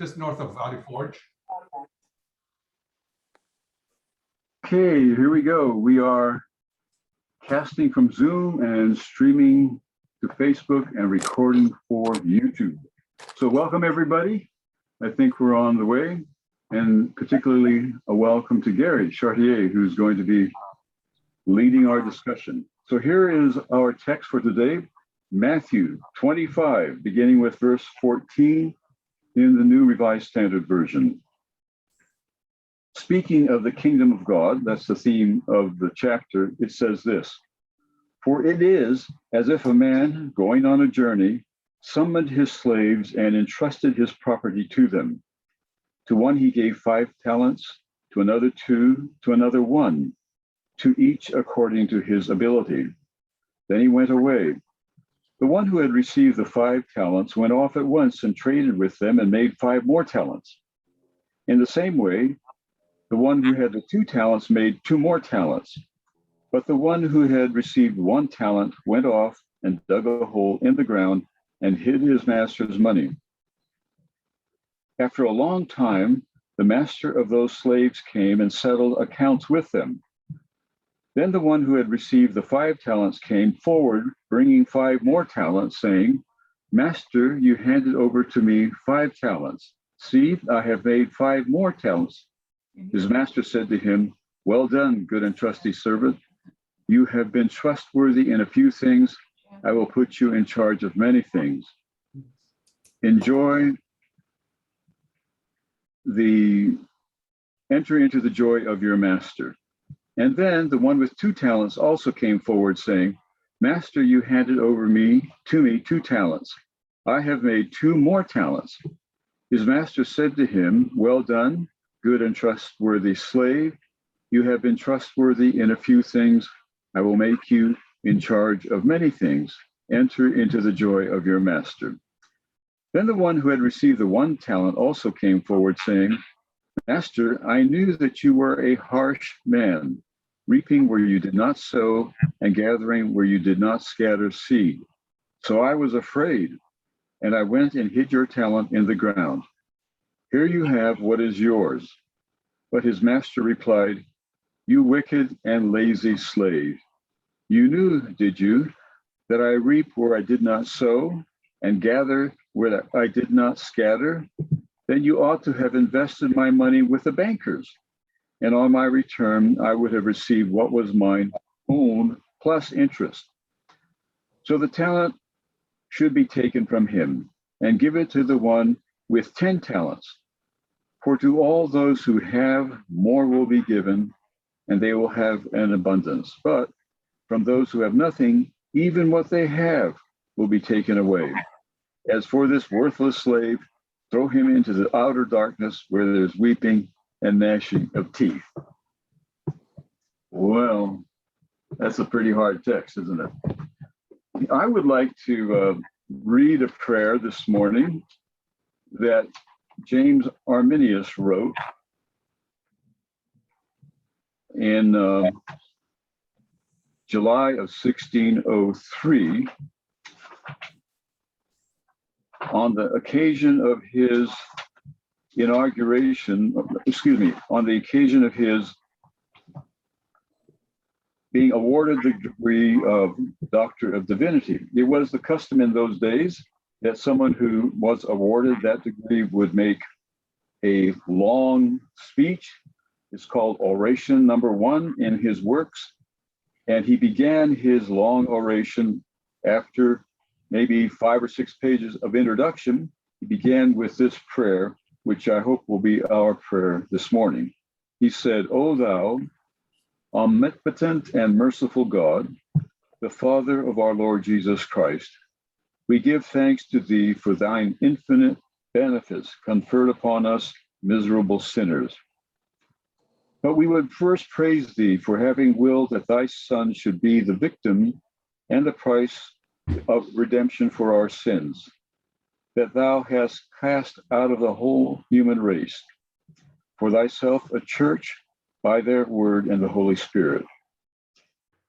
just north of Valley Forge. Okay, here we go. We are casting from Zoom and streaming to Facebook and recording for YouTube. So welcome everybody. I think we're on the way, and particularly a welcome to Gary Chartier, who's going to be leading our discussion. So here is our text for today, Matthew 25, beginning with verse 14 in the New Revised Standard Version. Speaking of the kingdom of God, that's the theme of the chapter, it says this: "For it is as if a man going on a journey summoned his slaves and entrusted his property to them. To one he gave 5 talents, to another 2, to another 1, to each according to his ability. Then he went away. The one who had received the 5 talents went off at once and traded with them and made 5 more talents. In the same way, the one who had the 2 talents made 2 more talents. But the one who had received 1 talent went off and dug a hole in the ground and hid his master's money. After a long time, the master of those slaves came and settled accounts with them. Then the one who had received the 5 talents came forward, bringing 5 more talents, saying, 'Master, you handed over to me 5 talents. See, I have made 5 more talents.' His master said to him, 'Well done, good and trusty servant. You have been trustworthy in a few things. I will put you in charge of many things. Enter into the joy of your master.' And then the one with 2 talents also came forward, saying, 'Master, you handed over to me 2 talents. I have made 2 more talents.' His master said to him, 'Well done, good and trustworthy slave. You have been trustworthy in a few things. I will make you in charge of many things. Enter into the joy of your master.' Then the one who had received the 1 talent also came forward, saying, 'Master, I knew that you were a harsh man, reaping where you did not sow and gathering where you did not scatter seed. So I was afraid, and I went and hid your talent in the ground. Here you have what is yours.' But his master replied, 'You wicked and lazy slave. You knew, did you, that I reap where I did not sow and gather where I did not scatter? Then you ought to have invested my money with the bankers, and on my return I would have received what was mine own plus interest. So the talent should be taken from him and give it to the one with 10 talents. For to all those who have, more will be given, and they will have an abundance. But from those who have nothing, even what they have will be taken away. As for this worthless slave, throw him into the outer darkness where there's weeping and gnashing of teeth.'" Well, that's a pretty hard text, isn't it? I would like to read a prayer this morning that James Arminius wrote in July of 1603 on the occasion of his on the occasion of his being awarded the degree of Doctor of Divinity. It was the custom in those days that someone who was awarded that degree would make a long speech. It's called oration number 1 in his works. And he began his long oration after maybe 5 or 6 pages of introduction. He began with this prayer, which I hope will be our prayer this morning. He said, "O thou, omnipotent and merciful God, the Father of our Lord Jesus Christ, we give thanks to thee for thine infinite benefits conferred upon us miserable sinners. But we would first praise thee for having willed that thy Son should be the victim and the price of redemption for our sins, that thou hast cast out of the whole human race for thyself a church by their word and the Holy Spirit,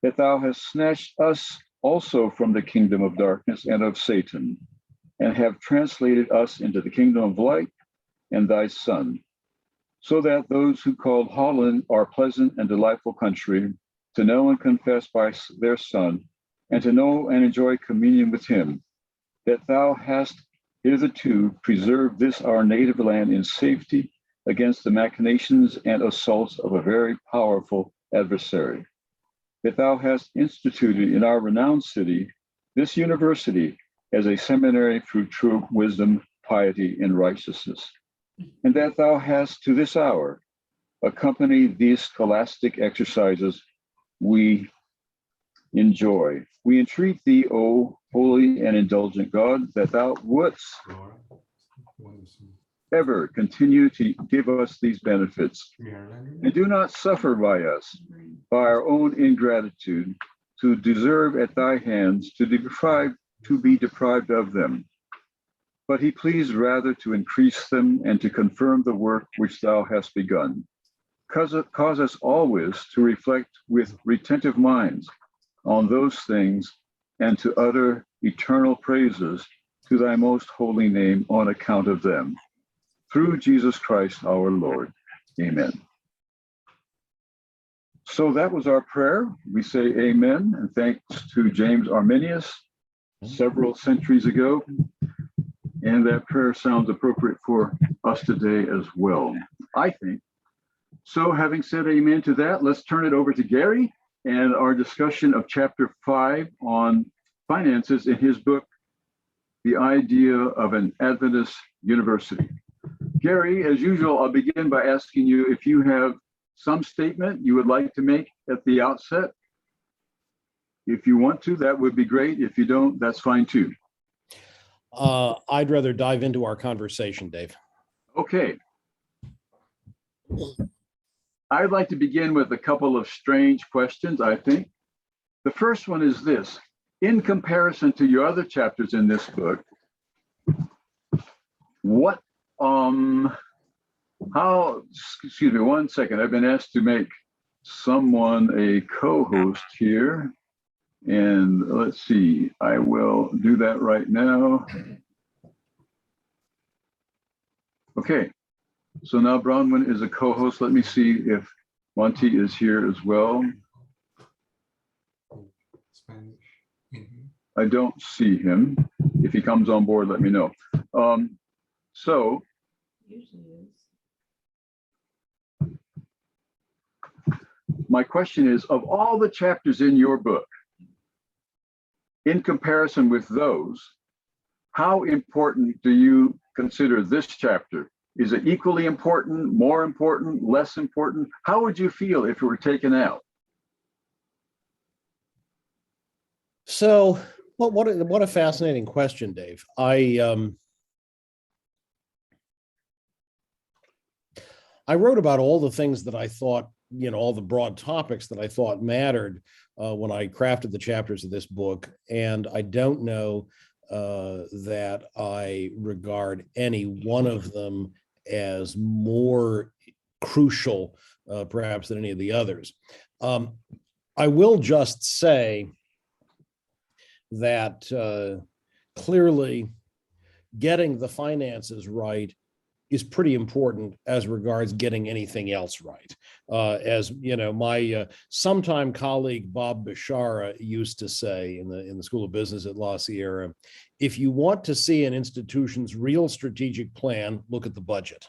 that thou hast snatched us also from the kingdom of darkness and of Satan, and have translated us into the kingdom of light, and thy Son, so that those who call Holland our pleasant and delightful country, to know and confess by their Son, and to know and enjoy communion with him, that thou hast hitherto preserved this our native land in safety against the machinations and assaults of a very powerful adversary, that thou hast instituted in our renowned city this university as a seminary through true wisdom, piety, and righteousness, and that thou hast to this hour accompanied these scholastic exercises we enjoy. We entreat thee, O holy and indulgent God, that thou wouldst ever continue to give us these benefits, and do not suffer by us, by our own ingratitude, to deserve at thy hands to be deprived of them. But he pleased rather to increase them and to confirm the work which thou hast begun. Cause us always to reflect with retentive minds on those things, and to utter eternal praises to thy most holy name on account of them. Through Jesus Christ our Lord. Amen. So that was our prayer. We say amen, and thanks to James Arminius several centuries ago. And that prayer sounds appropriate for us today as well, I think. So having said amen to that, let's turn it over to Gary and our discussion of chapter 5 on finances in his book, The Idea of an Adventist University. Gary, as usual, I'll begin by asking you if you have some statement you would like to make at the outset. If you want to, that would be great. If you don't, that's fine too. I'd rather dive into our conversation, Dave. Okay. I'd like to begin with a couple of strange questions, I think. The first one is this. In comparison to your other chapters in this book, excuse me one second. I've been asked to make someone a co-host here. And let's see, I will do that right now. Okay, so now Bronwyn is a co-host. Let me see if Monty is here as well. I don't see him. If he comes on board, let me know. So my question is, of all the chapters in your book, in comparison with those, how important do you consider this chapter? Is it equally important, more important, less important? How would you feel if it were taken out? So, what a fascinating question, Dave. I wrote about all the things that I thought, all the broad topics that I thought mattered when I crafted the chapters of this book. And I don't know that I regard any one of them as more crucial, perhaps, than any of the others. I will just say that clearly getting the finances right is pretty important as regards getting anything else right. As you know, my sometime colleague Bob Bashara used to say in the School of Business at La Sierra, if you want to see an institution's real strategic plan, look at the budget.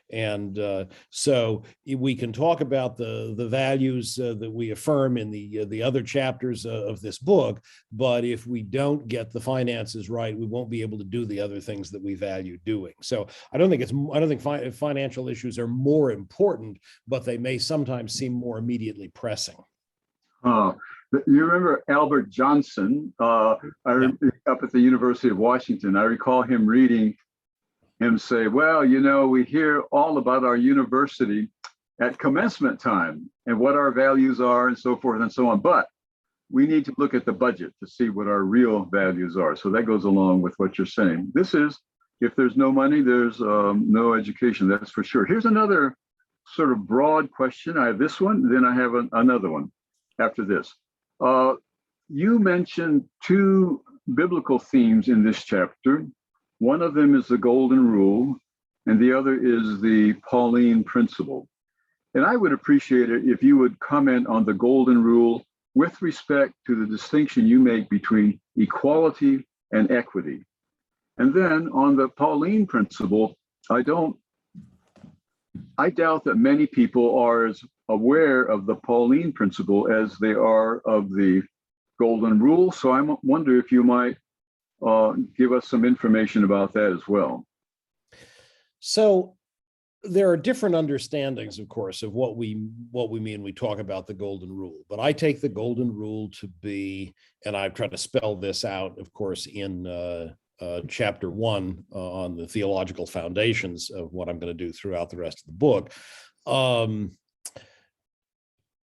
And so we can talk about the values that we affirm in the other chapters of this book, but if we don't get the finances right, we won't be able to do the other things that we value doing. So I don't think financial issues are more important, but they may sometimes seem more immediately pressing. You remember Albert Johnson up at the University of Washington. I recall him reading him say, well, we hear all about our university at commencement time and what our values are and so forth and so on. But we need to look at the budget to see what our real values are. So that goes along with what you're saying. This is, if there's no money, there's no education, that's for sure. Here's another sort of broad question. I have this one, then I have another one after this. You mentioned two biblical themes in this chapter. One of them is the Golden Rule, and the other is the Pauline Principle. And I would appreciate it if you would comment on the Golden Rule with respect to the distinction you make between equality and equity. And then on the Pauline Principle, I doubt that many people are as aware of the Pauline Principle as they are of the Golden Rule. So I wonder if you might give us some information about that as well. So there are different understandings, of course, of what we mean when we talk about the Golden Rule. But I take the Golden Rule to be, and I've tried to spell this out, of course, in chapter 1 on the theological foundations of what I'm going to do throughout the rest of the book.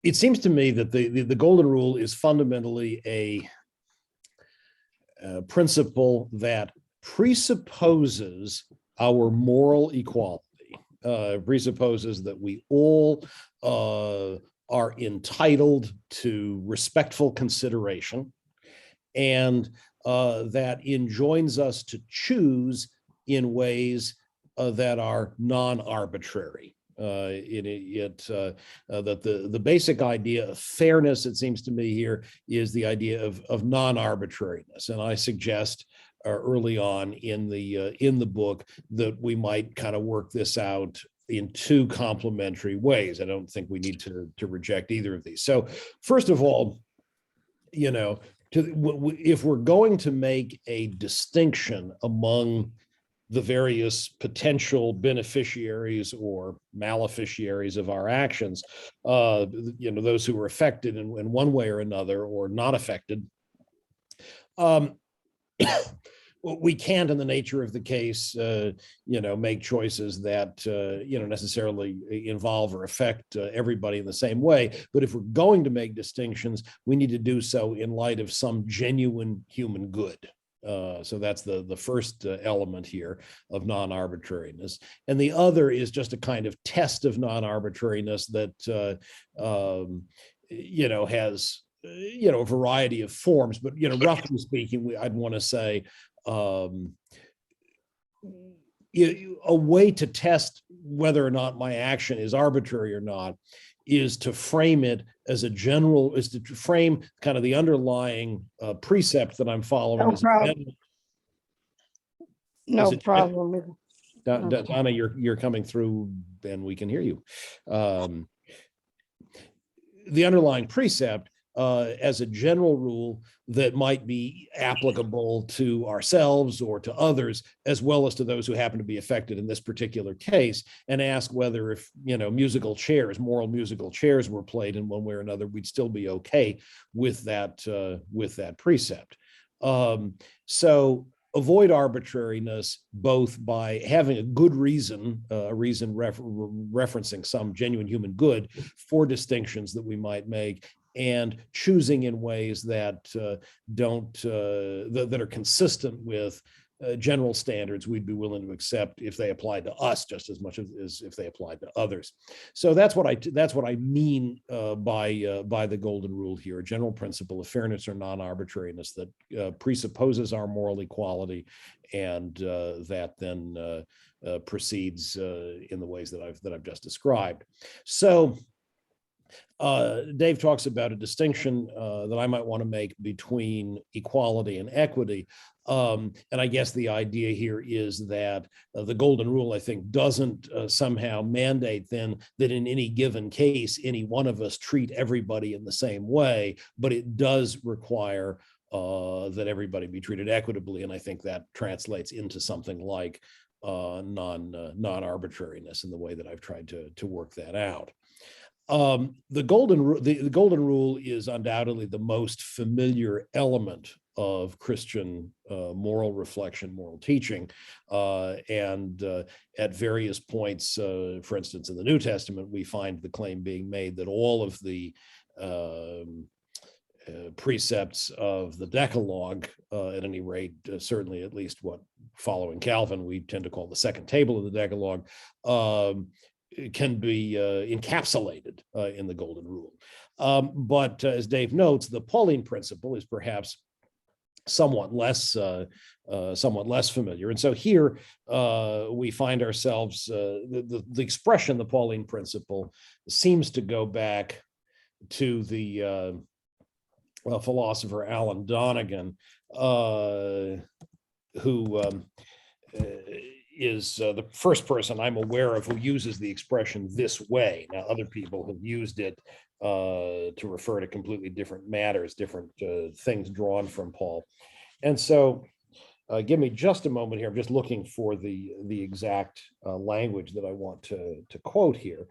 It seems to me that the Golden Rule is fundamentally a principle that presupposes our moral equality, presupposes that we all are entitled to respectful consideration, and that enjoins us to choose in ways that are non-arbitrary. That the basic idea of fairness, it seems to me here, is the idea of non-arbitrariness, and I suggest early on in the book that we might kind of work this out in two complementary ways. I don't think we need to reject either of these. So, first of all, if we're going to make a distinction among the various potential beneficiaries or maleficiaries of our actions, those who are affected in one way or another or not affected, we can't, in the nature of the case, make choices that, necessarily involve or affect everybody in the same way. But if we're going to make distinctions, we need to do so in light of some genuine human good. So that's the first element here of non-arbitrariness. And the other is just a kind of test of non-arbitrariness that, has, a variety of forms. But, roughly speaking, I'd want to say, a way to test whether or not my action is arbitrary or not is to frame it as is to frame kind of the underlying precept that I'm following. No problem. Donna, you're coming through and we can hear you. The underlying precept as a general rule that might be applicable to ourselves or to others, as well as to those who happen to be affected in this particular case, and ask whether if, moral musical chairs were played in one way or another, we'd still be okay with that precept. So avoid arbitrariness both by having a good reason, referencing some genuine human good for distinctions that we might make, and choosing in ways that that are consistent with general standards we'd be willing to accept if they applied to us just as much as if they applied to others. So that's what I mean by the Golden Rule here, a general principle of fairness or non-arbitrariness that presupposes our moral equality, and that then proceeds in the ways that I've just described. So Dave talks about a distinction that I might want to make between equality and equity. And I guess the idea here is that the Golden Rule, I think, doesn't somehow mandate then that in any given case, any one of us treat everybody in the same way, but it does require that everybody be treated equitably. And I think that translates into something like non-arbitrariness in the way that I've tried to work that out. The Golden Rule is undoubtedly the most familiar element of Christian moral reflection, moral teaching, and at various points, for instance, in the New Testament, we find the claim being made that all of the precepts of the Decalogue, at any rate, certainly at least what following Calvin we tend to call the second table of the Decalogue, can be encapsulated in the Golden Rule. But as Dave notes, the Pauline Principle is perhaps somewhat less familiar. And so here we find ourselves, the expression, the Pauline Principle, seems to go back to the philosopher Alan Donegan, who is the first person I'm aware of who uses the expression this way. Now, other people have used it to refer to completely different matters, different things drawn from Paul. And so give me just a moment here. I'm just looking for the exact language that I want to quote here.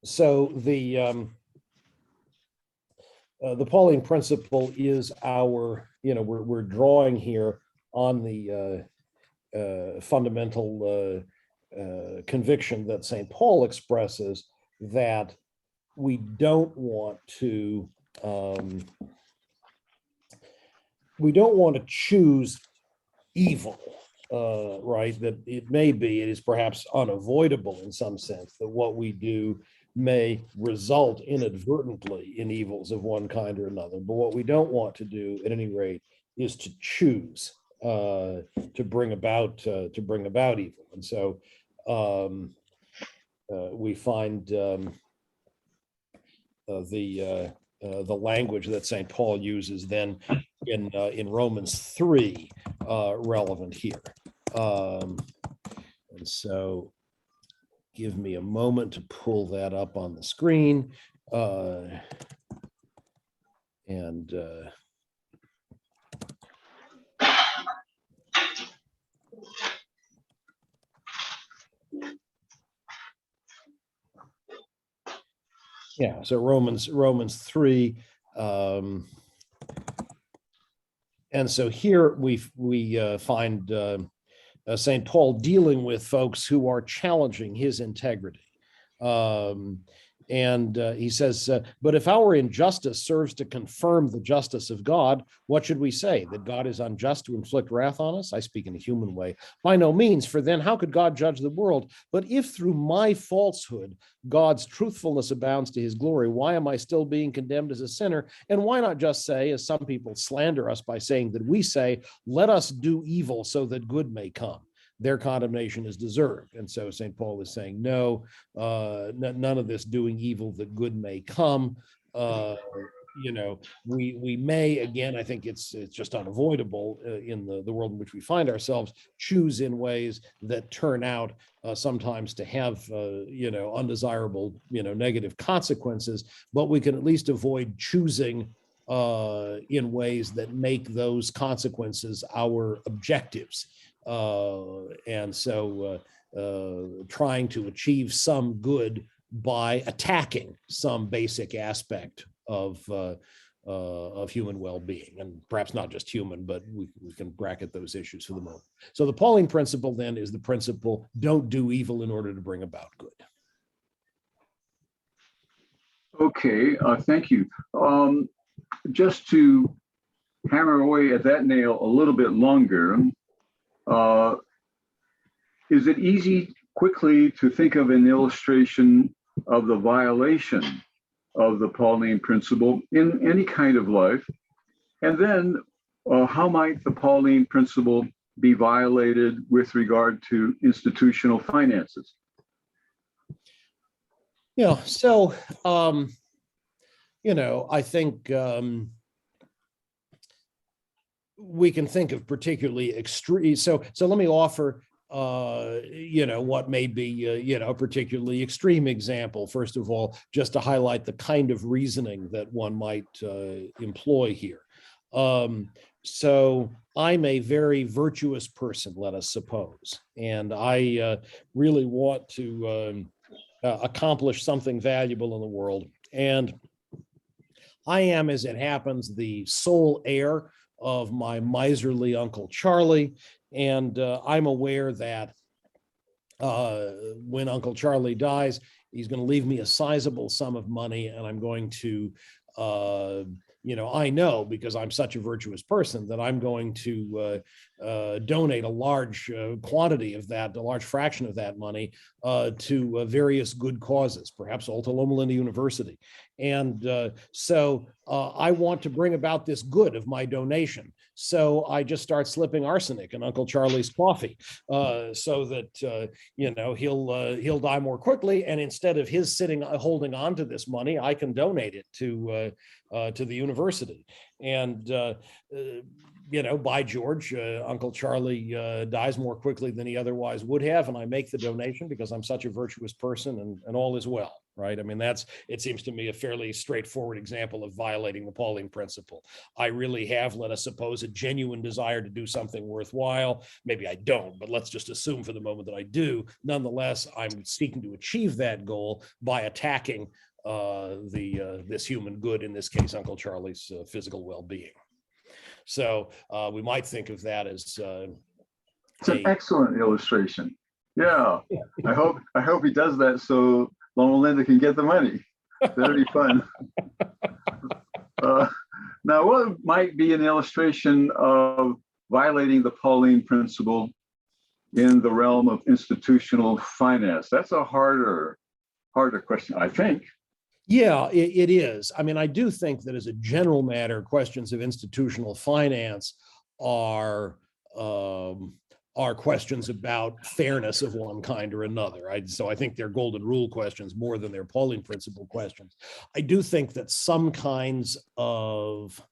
So the Pauline Principle is our, we're drawing here on the fundamental conviction that St. Paul expresses, that we don't want to choose evil, right? That it is perhaps unavoidable in some sense that what we do may result inadvertently in evils of one kind or another. But what we don't want to do, at any rate, is to choose to bring about evil. And so we find the language that St. Paul uses then in Romans 3 relevant here. And so give me a moment to pull that up on the screen. So Romans 3. And so here we find St. Paul dealing with folks who are challenging his integrity. And he says, but if our injustice serves to confirm the justice of God, what should we say? That God is unjust to inflict wrath on us? I speak in a human way. By no means, for then how could God judge the world? But if through my falsehood, God's truthfulness abounds to his glory, why am I still being condemned as a sinner? And why not just say, as some people slander us by saying that we say, let us do evil so that good may come? Their condemnation is deserved. And so St. Paul is saying, no, none of this doing evil that good may come. We may, again, I think it's just unavoidable in the world in which we find ourselves, choose in ways that turn out sometimes to have, undesirable, negative consequences, but we can at least avoid choosing in ways that make those consequences our objectives. And so trying to achieve some good by attacking some basic aspect of human well-being, and perhaps not just human, but we can bracket those issues for the moment. So the Pauline Principle then is the principle, don't do evil in order to bring about good. Okay, thank you. Just to hammer away at that nail a little bit longer, is it easy quickly to think of an illustration of the violation of the Pauline Principle in any kind of life? And then how might the Pauline Principle be violated with regard to institutional finances? I think we can think of particularly extreme. So let me offer, what may be, a particularly extreme example. First of all, just to highlight the kind of reasoning that one might employ here. So I'm a very virtuous person, let us suppose, and I really want to accomplish something valuable in the world. And I am, as it happens, the sole heir of my miserly Uncle Charlie. And I'm aware that when Uncle Charlie dies, he's going to leave me a sizable sum of money, and I'm going to I know because I'm such a virtuous person that I'm going to donate a large quantity of that, a large fraction of that money to various good causes, perhaps all to Loma Linda University. And so I want to bring about this good of my donation. So I just start slipping arsenic in Uncle Charlie's coffee so that, he'll die more quickly. And instead of his holding on to this money, I can donate it to the university. And, by George, Uncle Charlie dies more quickly than he otherwise would have. And I make the donation because I'm such a virtuous person, and all is well. Right. I mean, it seems to me, a fairly straightforward example of violating the Pauline Principle. I really have, let us suppose, a genuine desire to do something worthwhile. Maybe I don't, but let's just assume for the moment that I do. Nonetheless, I'm seeking to achieve that goal by attacking this human good, in this case, Uncle Charlie's physical well-being. So we might think of that as it's an excellent illustration. Yeah, I hope he does that so Loma Linda can get the money. That'd be fun. Now, what might be an illustration of violating the Pauline Principle in the realm of institutional finance? That's a harder question, I think. Yeah, it is. I mean, I do think that as a general matter, questions of institutional finance are questions about fairness of one kind or another. So I think they're golden rule questions more than they're Pauline Principle questions. I do think that some kinds of,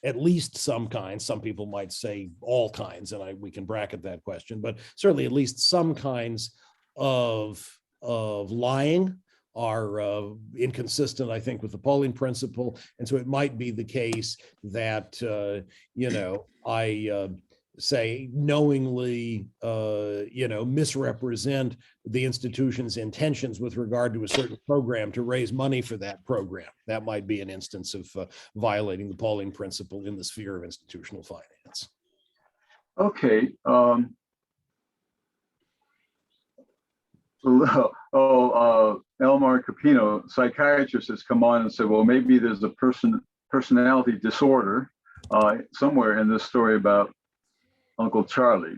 at least some kinds, some people might say all kinds, and we can bracket that question, but certainly at least some kinds of lying are inconsistent, I think, with the Pauline Principle. And so it might be the case that, I say knowingly, misrepresent the institution's intentions with regard to a certain program to raise money for that program. That might be an instance of violating the Pauline Principle in the sphere of institutional finance. Okay. Elmar Capino, psychiatrist, has come on and said, well, maybe there's a personality disorder somewhere in this story about Uncle Charlie.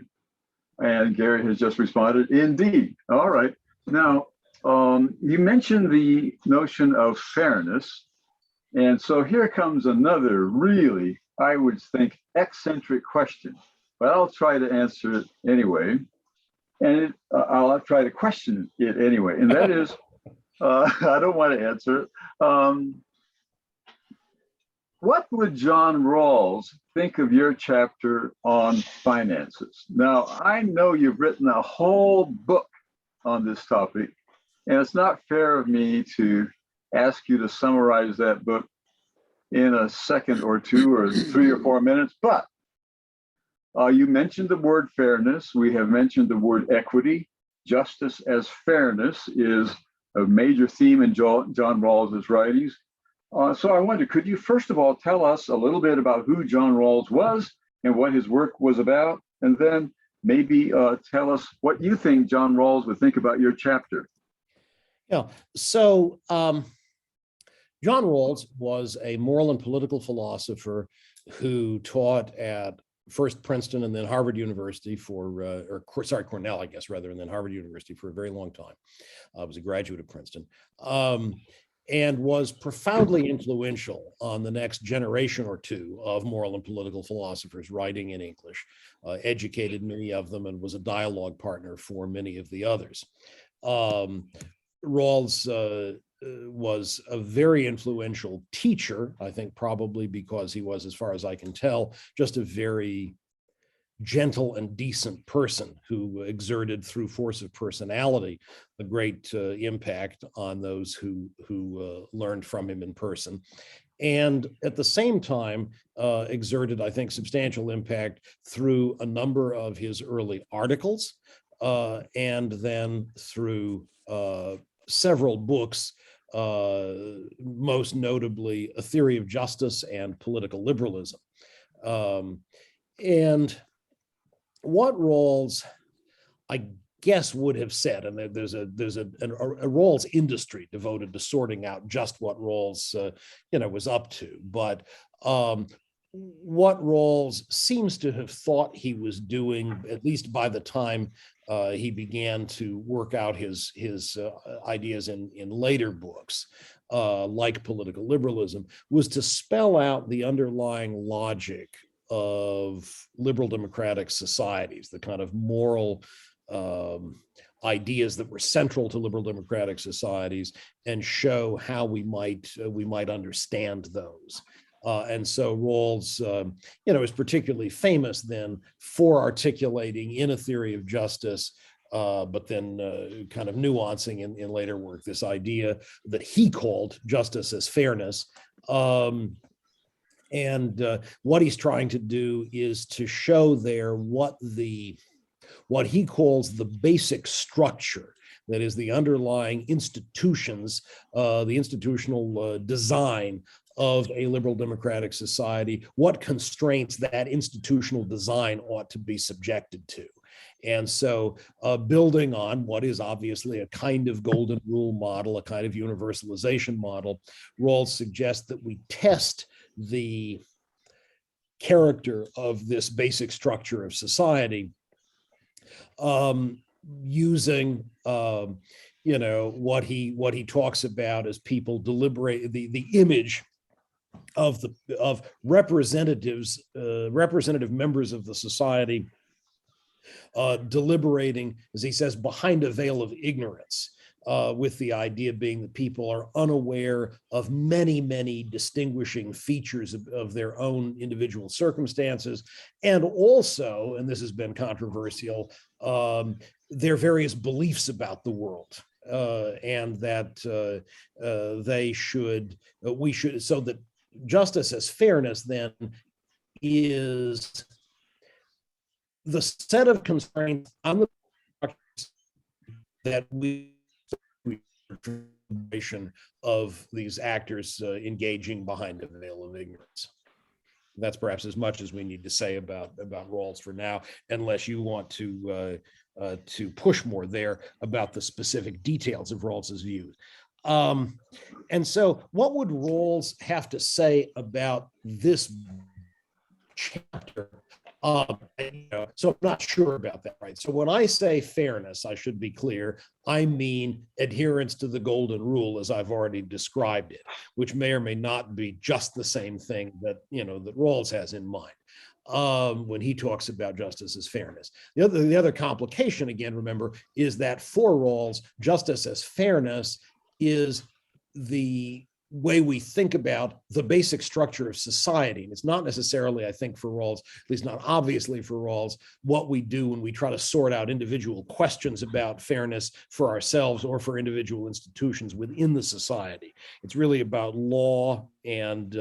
And Gary has just responded, indeed. All right. Now, you mentioned the notion of fairness. And so here comes another really, I would think, eccentric question, but I'll try to answer it anyway. And I'll try to question it anyway. And that is, I don't want to answer it. What would John Rawls think of your chapter on finances? Now, I know you've written a whole book on this topic, and it's not fair of me to ask you to summarize that book in a second or two or 3 or 4 minutes, but you mentioned the word fairness. We have mentioned the word equity. Justice as fairness is a major theme in John Rawls's writings. So I wonder, could you first of all tell us a little bit about who John Rawls was and what his work was about? And then maybe tell us what you think John Rawls would think about your chapter. Yeah, so John Rawls was a moral and political philosopher who taught at first Princeton and then Harvard University Cornell, I guess, rather, and then Harvard University for a very long time. I was a graduate of Princeton, and was profoundly influential on the next generation or two of moral and political philosophers writing in English, educated many of them, and was a dialogue partner for many of the others. Rawls was a very influential teacher, I think probably because he was, as far as I can tell, just a very gentle and decent person who exerted through force of personality a great impact on those who learned from him in person. And at the same time, exerted, I think, substantial impact through a number of his early articles, and then through several books, most notably A Theory of Justice and Political Liberalism. And what Rawls, I guess would have said, and there's a Rawls industry devoted to sorting out just what Rawls was up to, but what Rawls seems to have thought he was doing, at least by the time he began to work out his ideas in later books, like Political Liberalism, was to spell out the underlying logic of liberal democratic societies, the kind of moral ideas that were central to liberal democratic societies, and show how we might understand those. And so Rawls, is particularly famous then for articulating in A Theory of Justice, but then kind of nuancing in later work this idea that he called justice as fairness. And what he's trying to do is to show there what he calls the basic structure, that is the underlying institutions, the institutional design of a liberal democratic society, what constraints that institutional design ought to be subjected to. And so building on what is obviously a kind of golden rule model, a kind of universalization model, Rawls suggests that we test the character of this basic structure of society using what he talks about as people deliberate, the image of representative members of the society deliberating, as he says, behind a veil of ignorance, with the idea being that people are unaware of many, many distinguishing features of their own individual circumstances, and also, and this has been controversial, their various beliefs about the world, and that we should, so that justice as fairness then is the set of constraints on the that we of these actors engaging behind a veil of ignorance. That's perhaps as much as we need to say about Rawls for now, unless you want to push more there about the specific details of Rawls's views. And so what would Rawls have to say about this chapter? So I'm not sure about that, right? So when I say fairness, I should be clear, I mean adherence to the golden rule as I've already described it, which may or may not be just the same thing that Rawls has in mind when he talks about justice as fairness. The other complication, again, remember, is that for Rawls, justice as fairness is the way we think about the basic structure of society. And it's not necessarily, I think, for Rawls, at least not obviously for Rawls, what we do when we try to sort out individual questions about fairness for ourselves or for individual institutions within the society. It's really about law and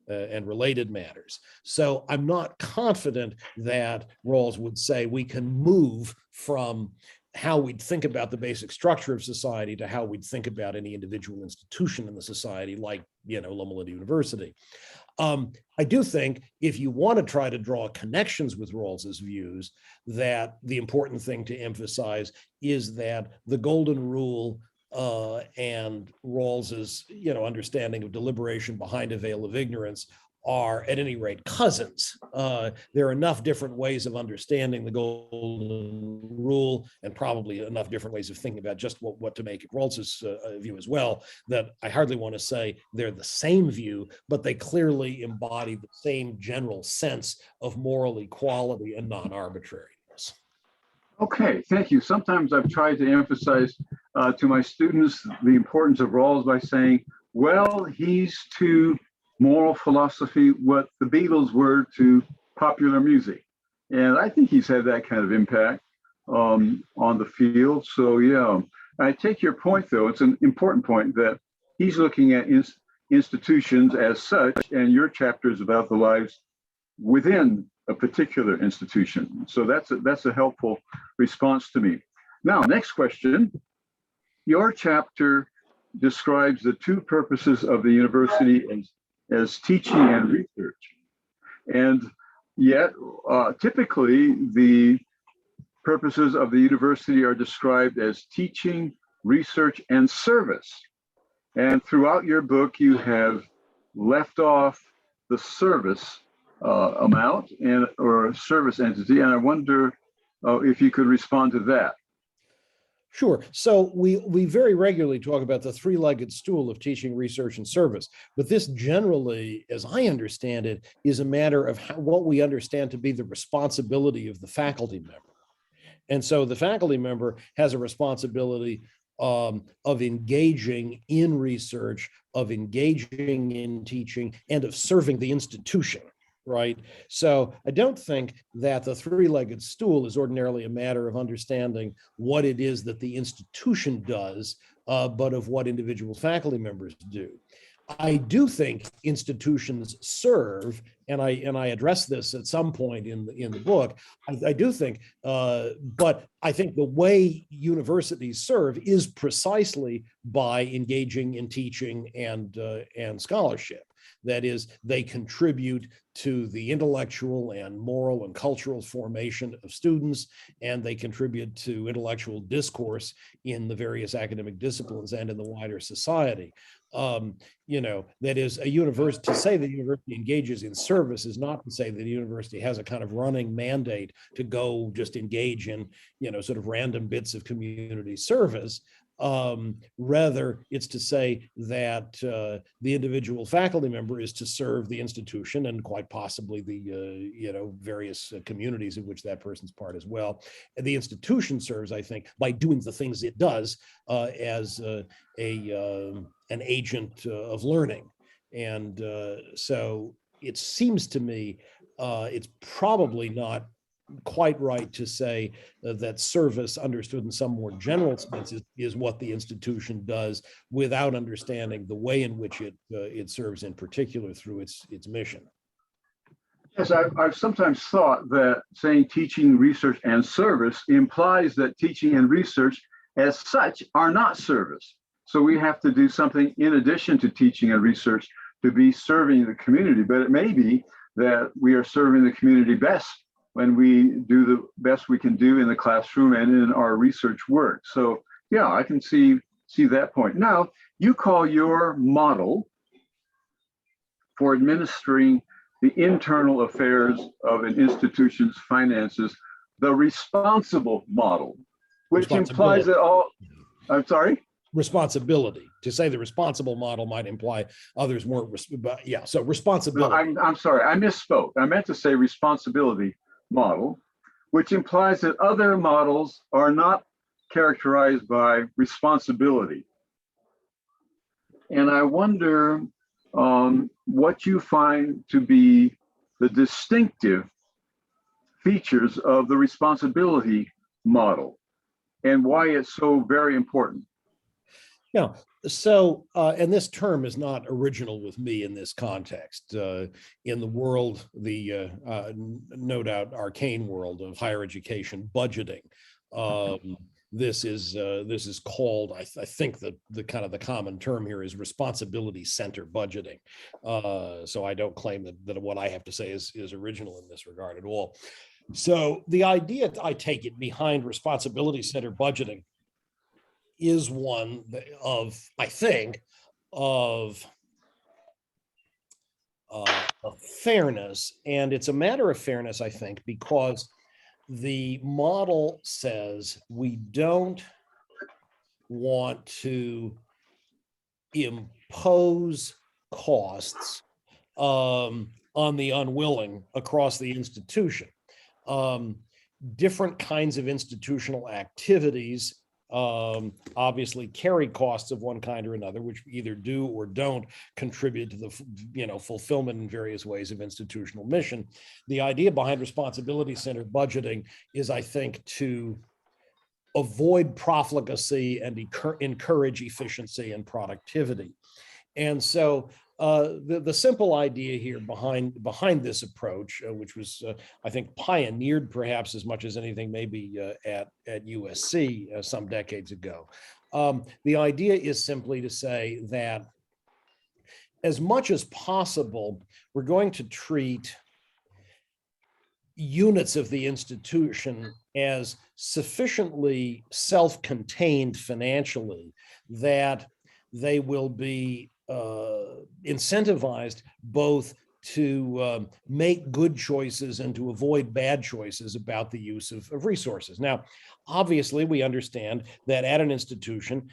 related matters. So I'm not confident that Rawls would say we can move from how we'd think about the basic structure of society to how we'd think about any individual institution in the society, like, Loma University. I do think if you want to try to draw connections with Rawls's views, that the important thing to emphasize is that the golden rule and Rawls's, understanding of deliberation behind a veil of ignorance are at any rate cousins. There are enough different ways of understanding the golden rule, and probably enough different ways of thinking about just what to make of Rawls's view as well, that I hardly want to say they're the same view, but they clearly embody the same general sense of moral equality and non-arbitrariness. Okay, thank you. Sometimes I've tried to emphasize to my students the importance of Rawls by saying, well, he's too moral philosophy what the Beatles were to popular music. And I think he's had that kind of impact on the field. So yeah, I take your point though. It's an important point that he's looking at institutions as such, and your chapter is about the lives within a particular institution. So that's a helpful response to me. Now, next question. Your chapter describes the two purposes of the university as teaching and research. And yet, typically, the purposes of the university are described as teaching, research, and service. And throughout your book, you have left off the service amount or service entity. And I wonder if you could respond to that. Sure. So we very regularly talk about the three-legged stool of teaching, research, and service. But this generally, as I understand it, is a matter of what we understand to be the responsibility of the faculty member. And so the faculty member has a responsibility of engaging in research, of engaging in teaching, and of serving the institution. Right. So I don't think that the three-legged stool is ordinarily a matter of understanding what it is that the institution does, but of what individual faculty members do. I do think institutions serve, and I address this at some point in the book. I do think, but I think the way universities serve is precisely by engaging in teaching and scholarship. That is, they contribute to the intellectual and moral and cultural formation of students, and they contribute to intellectual discourse in the various academic disciplines and in the wider society. That is, a university, to say that the university engages in service is not to say that the university has a kind of running mandate to go just engage in, sort of random bits of community service. Rather, it's to say that the individual faculty member is to serve the institution and quite possibly the various communities of which that person's part as well. And the institution serves, I think, by doing the things it does as an agent of learning. And so it seems to me it's probably not quite right to say that service, understood in some more general sense, is what the institution does, without understanding the way in which it serves in particular through its mission. Yes, I've sometimes thought that saying teaching, research, and service implies that teaching and research as such are not service. So we have to do something in addition to teaching and research to be serving the community. But it may be that we are serving the community best when we do the best we can do in the classroom and in our research work. So yeah, I can see that point. Now, you call your model for administering the internal affairs of an institution's finances the responsible model, which implies that I'm sorry? Responsibility. To say the responsible model might imply others weren't, yeah, so responsibility. No, I'm sorry, I misspoke. I meant to say responsibility model, which implies that other models are not characterized by responsibility. And I wonder what you find to be the distinctive features of the responsibility model and why it's so very important. Yeah. So, and this term is not original with me in this context. In the world, the no doubt arcane world of higher education budgeting, this is called, I think the kind of the common term here is responsibility center budgeting. So I don't claim that what I have to say is original in this regard at all. So the idea, I take it, behind responsibility center budgeting is one of, I think, of fairness. And it's a matter of fairness, I think, because the model says we don't want to impose costs on the unwilling across the institution. Different kinds of institutional activities obviously carry costs of one kind or another, which either do or don't contribute to the fulfillment in various ways of institutional mission. The idea behind responsibility centered budgeting is, I think, to avoid profligacy and encourage efficiency and productivity. And so the simple idea here behind this approach, which was, I think, pioneered perhaps as much as anything maybe at USC some decades ago. The idea is simply to say that as much as possible, we're going to treat units of the institution as sufficiently self-contained financially that they will be incentivized both to make good choices and to avoid bad choices about the use of resources. Now, obviously, we understand that at an institution,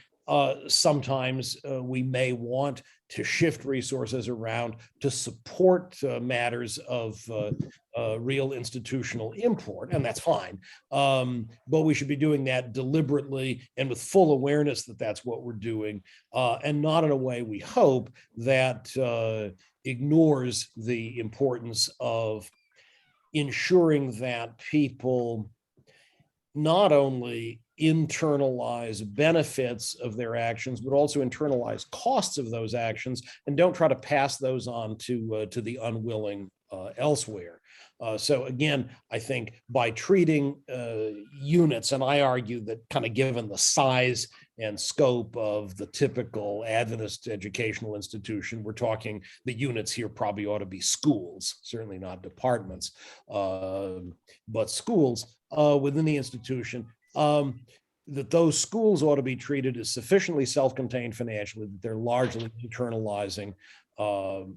sometimes we may want to shift resources around to support matters of real institutional import, and that's fine. But we should be doing that deliberately and with full awareness that that's what we're doing, and not in a way, we hope, that ignores the importance of ensuring that people not only internalize benefits of their actions, but also internalize costs of those actions, and don't try to pass those on to the unwilling elsewhere. So again, I think by treating units, and I argue that kind of given the size and scope of the typical Adventist educational institution, we're talking the units here probably ought to be schools, certainly not departments, but schools within the institution, that those schools ought to be treated as sufficiently self-contained financially that they're largely internalizing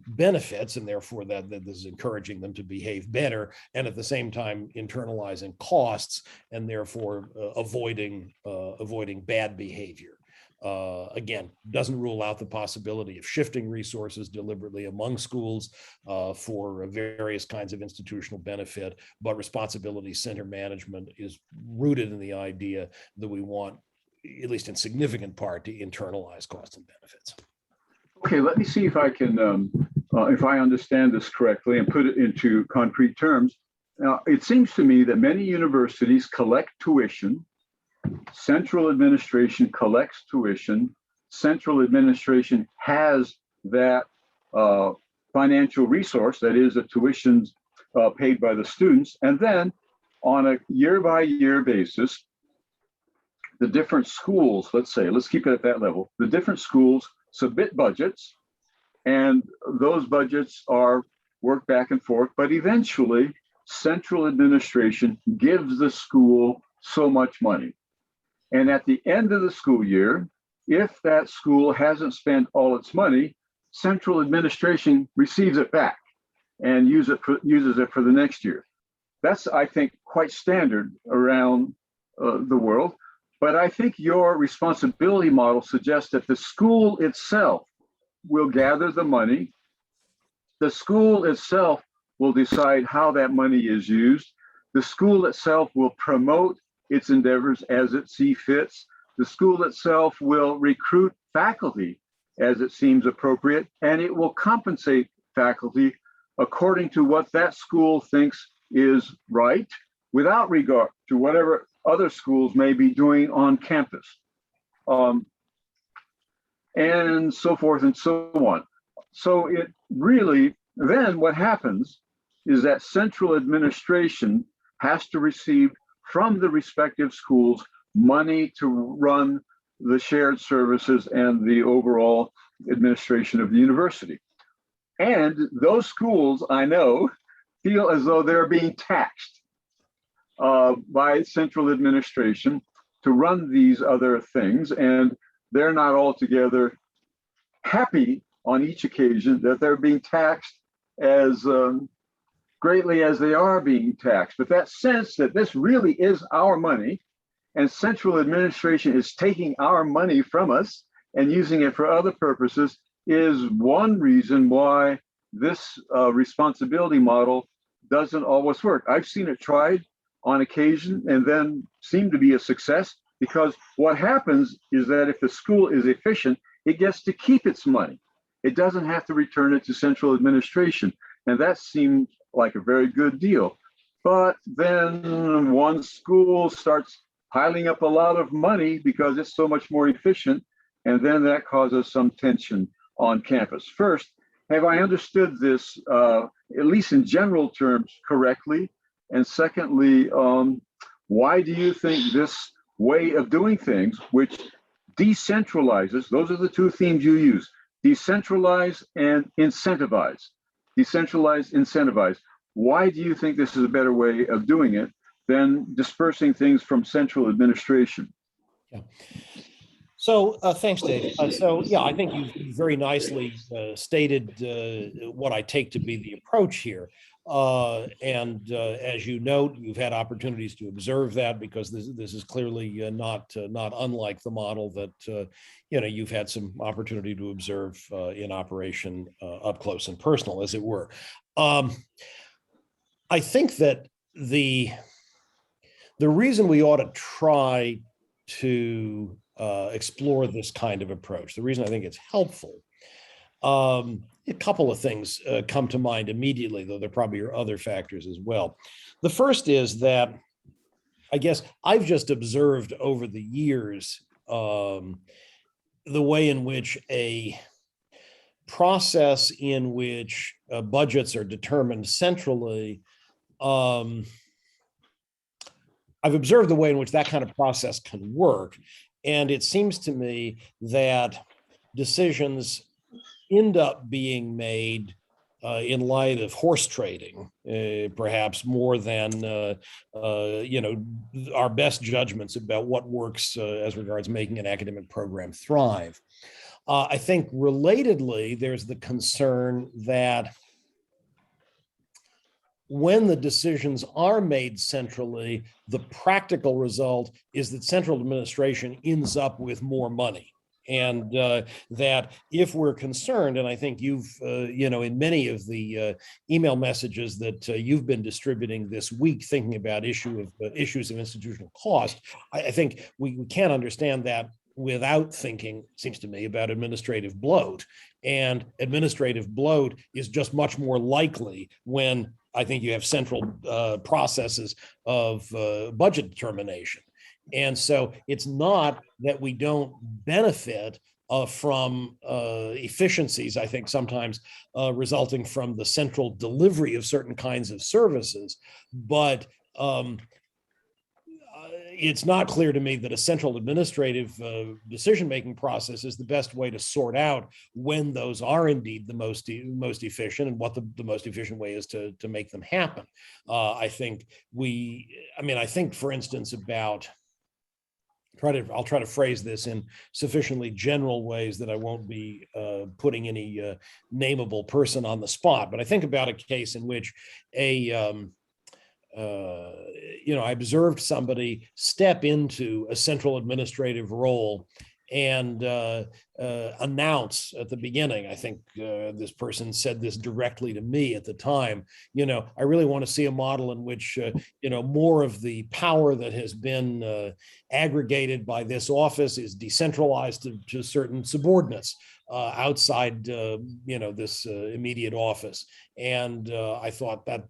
benefits, and therefore that this is encouraging them to behave better, and at the same time internalizing costs, and therefore avoiding bad behavior. Again, doesn't rule out the possibility of shifting resources deliberately among schools for various kinds of institutional benefit, but responsibility center management is rooted in the idea that we want, at least in significant part, to internalize costs and benefits. Okay, let me see if I can, if I understand this correctly and put it into concrete terms. Now, it seems to me that many universities collect tuition. Central administration collects tuition. Central administration has that financial resource, that is, the tuitions paid by the students. And then on a year-by-year basis, the different schools, let's keep it at that level, the different schools submit budgets, and those budgets are worked back and forth, but eventually central administration gives the school so much money. And at the end of the school year, if that school hasn't spent all its money, central administration receives it back and uses it for the next year. That's, I think, quite standard around the world. But I think your responsibility model suggests that the school itself will gather the money. The school itself will decide how that money is used. The school itself will promote its endeavors as it sees fits. The school itself will recruit faculty as it seems appropriate, and it will compensate faculty according to what that school thinks is right, without regard to whatever other schools may be doing on campus, and so forth and so on. So it really, then what happens is that central administration has to receive from the respective schools money to run the shared services and the overall administration of the university. And those schools, I know, feel as though they're being taxed by central administration to run these other things, and they're not altogether happy on each occasion that they're being taxed as greatly as they are being taxed. But that sense that this really is our money, and central administration is taking our money from us and using it for other purposes, is one reason why this responsibility model doesn't always work. I've seen it tried on occasion and then seem to be a success, because what happens is that if the school is efficient, it gets to keep its money. It doesn't have to return it to central administration. And that seems like a very good deal. But then one school starts piling up a lot of money because it's so much more efficient, and then that causes some tension on campus. First, have I understood this, at least in general terms, correctly? And secondly, why do you think this way of doing things, which decentralizes, those are the two themes you use, decentralize and incentivize, decentralize, incentivize. why do you think this is a better way of doing it than dispersing things from central administration? Yeah. So thanks, Dave. So yeah, I think you very nicely stated what I take to be the approach here. And as you note, you've had opportunities to observe that, because this is clearly not unlike the model that you've had some opportunity to observe in operation up close and personal, as it were. I think that the reason we ought to try to explore this kind of approach, the reason I think it's helpful, a couple of things come to mind immediately, though there probably are other factors as well. The first is that I guess I've just observed over the years the way in which a process in which budgets are determined centrally, I've observed the way in which that kind of process can work. And it seems to me that decisions end up being made in light of horse trading, perhaps more than our best judgments about what works as regards making an academic program thrive. I think relatedly, there's the concern that when the decisions are made centrally, the practical result is that central administration ends up with more money. And that if we're concerned, and I think you've, in many of the email messages that you've been distributing this week, thinking about issues of institutional cost, I think we can't understand that without thinking, seems to me, about administrative bloat. And administrative bloat is just much more likely when I think you have central processes of budget determination. And so it's not that we don't benefit from efficiencies, I think sometimes resulting from the central delivery of certain kinds of services, but it's not clear to me that a central administrative decision-making process is the best way to sort out when those are indeed the most efficient, and what the most efficient way is to make them happen. I think, for instance, I'll try to phrase this in sufficiently general ways that I won't be putting any nameable person on the spot. But I think about a case in which I observed somebody step into a central administrative role and announce at the beginning, I think this person said this directly to me at the time, I really want to see a model in which, more of the power that has been aggregated by this office is decentralized to certain subordinates outside, this immediate office. And I thought that,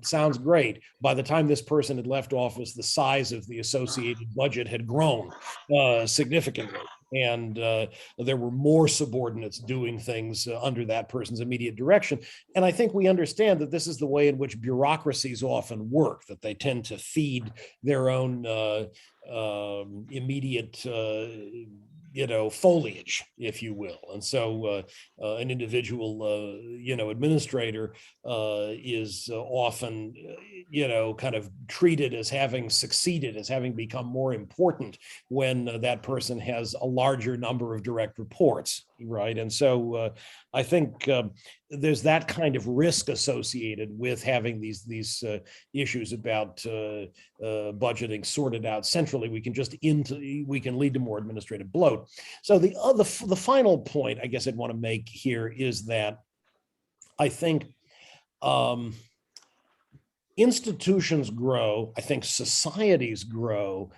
sounds great. By the time this person had left office, the size of the associated budget had grown significantly. And there were more subordinates doing things under that person's immediate direction. And I think we understand that this is the way in which bureaucracies often work, that they tend to feed their own immediate foliage, if you will. And so an individual, administrator is often, kind of treated as having succeeded, as having become more important when that person has a larger number of direct reports, right? And so I think there's that kind of risk associated with having these issues about budgeting sorted out centrally. We can lead to more administrative bloat. So the final point I guess I'd want to make here is that I think institutions grow, I think societies grow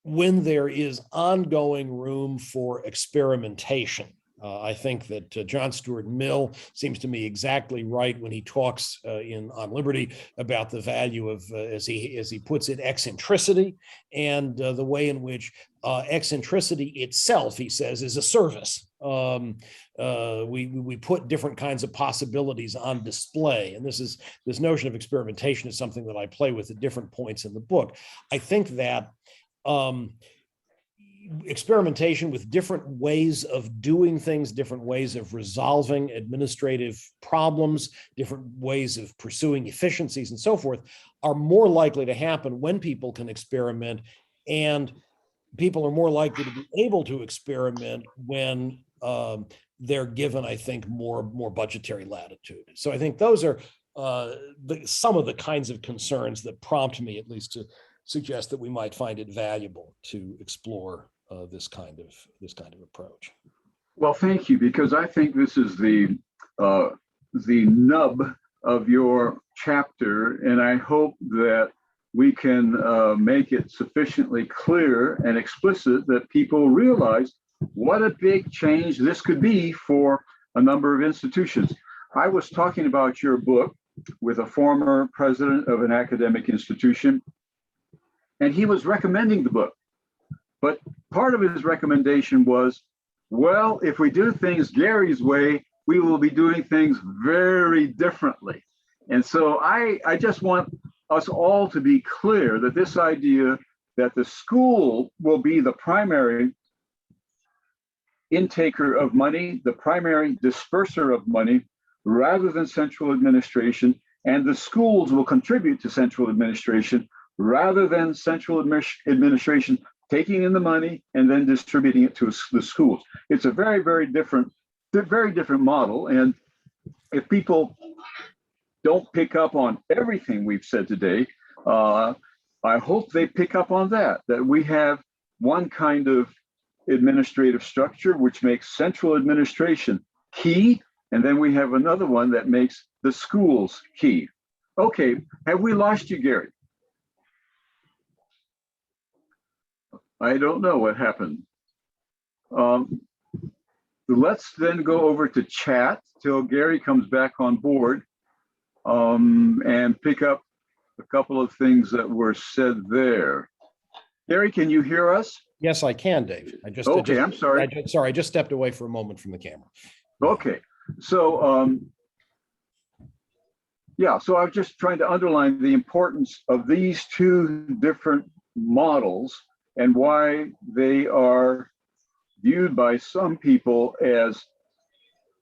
when there is ongoing room for experimentation. I think that John Stuart Mill seems to me exactly right when he talks on Liberty about the value of, as he puts it, eccentricity, and the way in which eccentricity itself, he says, is a service. We put different kinds of possibilities on display, and this notion of experimentation is something that I play with at different points in the book. I think that experimentation with different ways of doing things, different ways of resolving administrative problems, different ways of pursuing efficiencies and so forth are more likely to happen when people can experiment, and people are more likely to be able to experiment when they're given, I think, more budgetary latitude. So I think those are some of the kinds of concerns that prompt me, at least, to suggest that we might find it valuable to explore this kind of approach. Well, thank you, because I think this is the nub of your chapter, and I hope that we can make it sufficiently clear and explicit that people realize what a big change this could be for a number of institutions. I was talking about your book with a former president of an academic institution, and he was recommending the book. But part of his recommendation was, well, if we do things Gary's way, we will be doing things very differently. And so I just want us all to be clear that this idea that the school will be the primary intaker of money, the primary disperser of money, rather than central administration, and the schools will contribute to central administration rather than central administration taking in the money and then distributing it to the schools. It's a very, very different model. And if people don't pick up on everything we've said today, I hope they pick up on that we have one kind of administrative structure which makes central administration key, and then we have another one that makes the schools key. Okay, have we lost you, Gary? I don't know what happened. Let's then go over to chat till Gary comes back on board, and pick up a couple of things that were said there. Gary, can you hear us? Yes, I can, Dave. I'm sorry. I just stepped away for a moment from the camera. Okay, so yeah, so I was just trying to underline the importance of these two different models and why they are viewed by some people as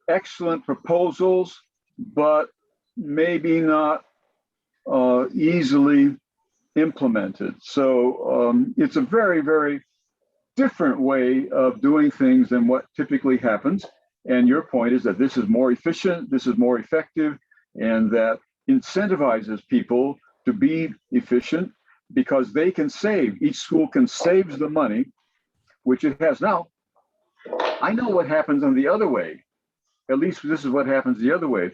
excellent proposals, but maybe not easily implemented. So it's a very, very different way of doing things than what typically happens. And your point is that this is more efficient, this is more effective, and that incentivizes people to be efficient because they can save. Each school can save the money, which it has. Now, I know what happens on the other way. At least this is what happens the other way.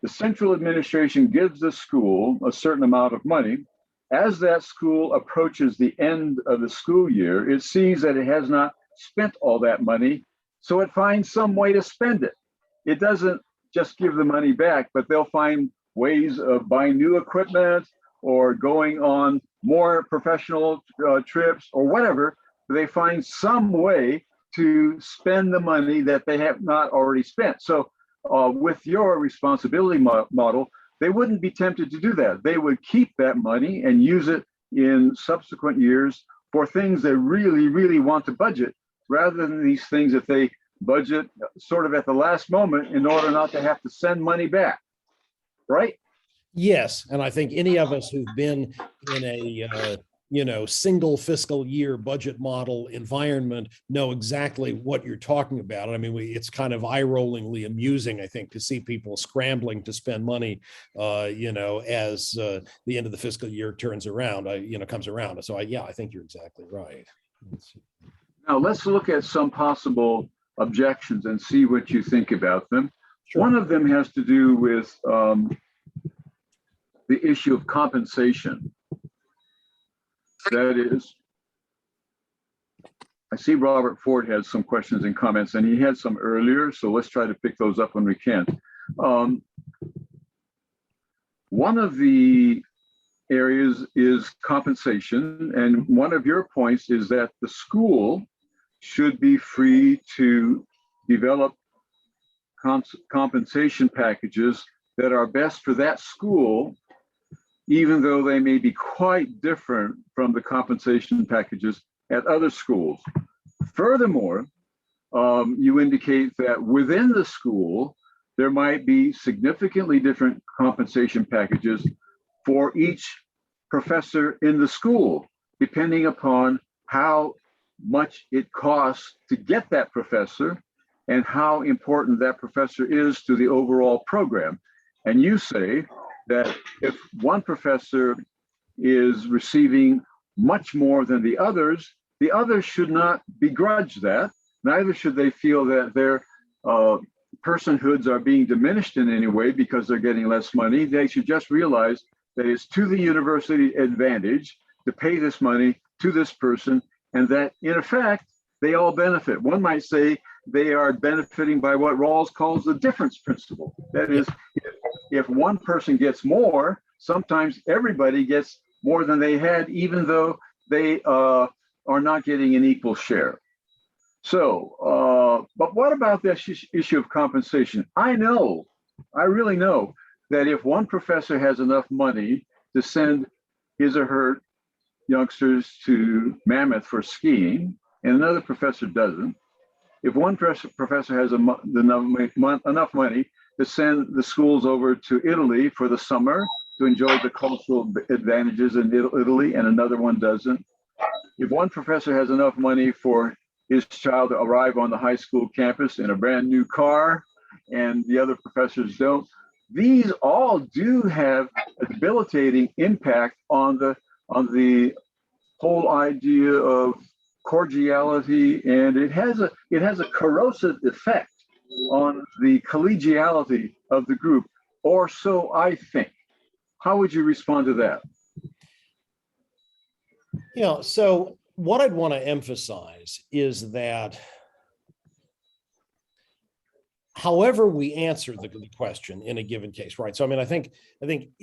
The central administration gives the school a certain amount of money. As that school approaches the end of the school year, it sees that it has not spent all that money, so it finds some way to spend it. It doesn't just give the money back, but they'll find ways of buying new equipment or going on more professional trips or whatever. They find some way to spend the money that they have not already spent. So with your responsibility model, they wouldn't be tempted to do that. They would keep that money and use it in subsequent years for things they really, really want to budget, rather than these things that they budget sort of at the last moment in order not to have to send money back, right? Yes, and I think any of us who've been in a single fiscal year budget model environment know exactly what you're talking about. I mean, it's kind of eye-rollingly amusing, I think, to see people scrambling to spend money, as the end of the fiscal year comes around. So I think you're exactly right. Now let's look at some possible objections and see what you think about them. Sure. One of them has to do with the issue of compensation. That is, I see Robert Ford has some questions and comments, and he had some earlier, so let's try to pick those up when we can. One of the areas is compensation, and one of your points is that the school should be free to develop compensation packages that are best for that school, even though they may be quite different from the compensation packages at other schools. Furthermore, you indicate that within the school, there might be significantly different compensation packages for each professor in the school, depending upon how much it costs to get that professor and how important that professor is to the overall program. And you say that if one professor is receiving much more than the others should not begrudge that. Neither should they feel that their personhoods are being diminished in any way because they're getting less money. They should just realize that it's to the university advantage to pay this money to this person, and that in effect, they all benefit. One might say they are benefiting by what Rawls calls the difference principle. That is, if one person gets more, sometimes everybody gets more than they had, even though they are not getting an equal share. So, but what about this issue of compensation? I really know that if one professor has enough money to send his or her youngsters to Mammoth for skiing, and another professor doesn't, if one professor has enough money to send the schools over to Italy for the summer to enjoy the cultural advantages in Italy, and another one doesn't, if one professor has enough money for his child to arrive on the high school campus in a brand new car, and the other professors don't, these all do have a debilitating impact on the whole idea of cordiality, and it has a corrosive effect on the collegiality of the group, or so I think. How would you respond to that? So what I'd want to emphasize is that however we answer the question in a given case, right? So, I mean, I think,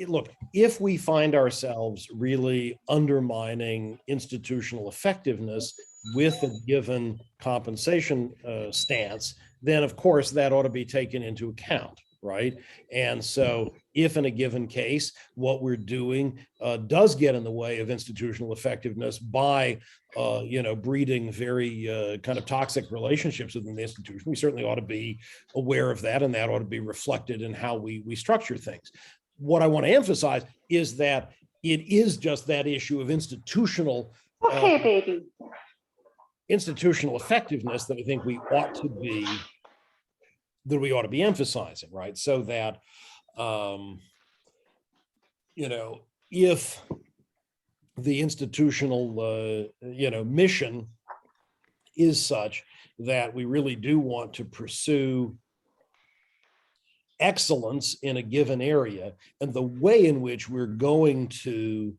look, if we find ourselves really undermining institutional effectiveness with a given compensation stance, then of course that ought to be taken into account, right? And so if in a given case, what we're doing does get in the way of institutional effectiveness by, breeding very kind of toxic relationships within the institution, we certainly ought to be aware of that, and that ought to be reflected in how we structure things. What I want to emphasize is that it is just that issue of institutional institutional effectiveness that I think we ought to be emphasizing, right? So that if the institutional mission is such that we really do want to pursue excellence in a given area, and the way in which we're going to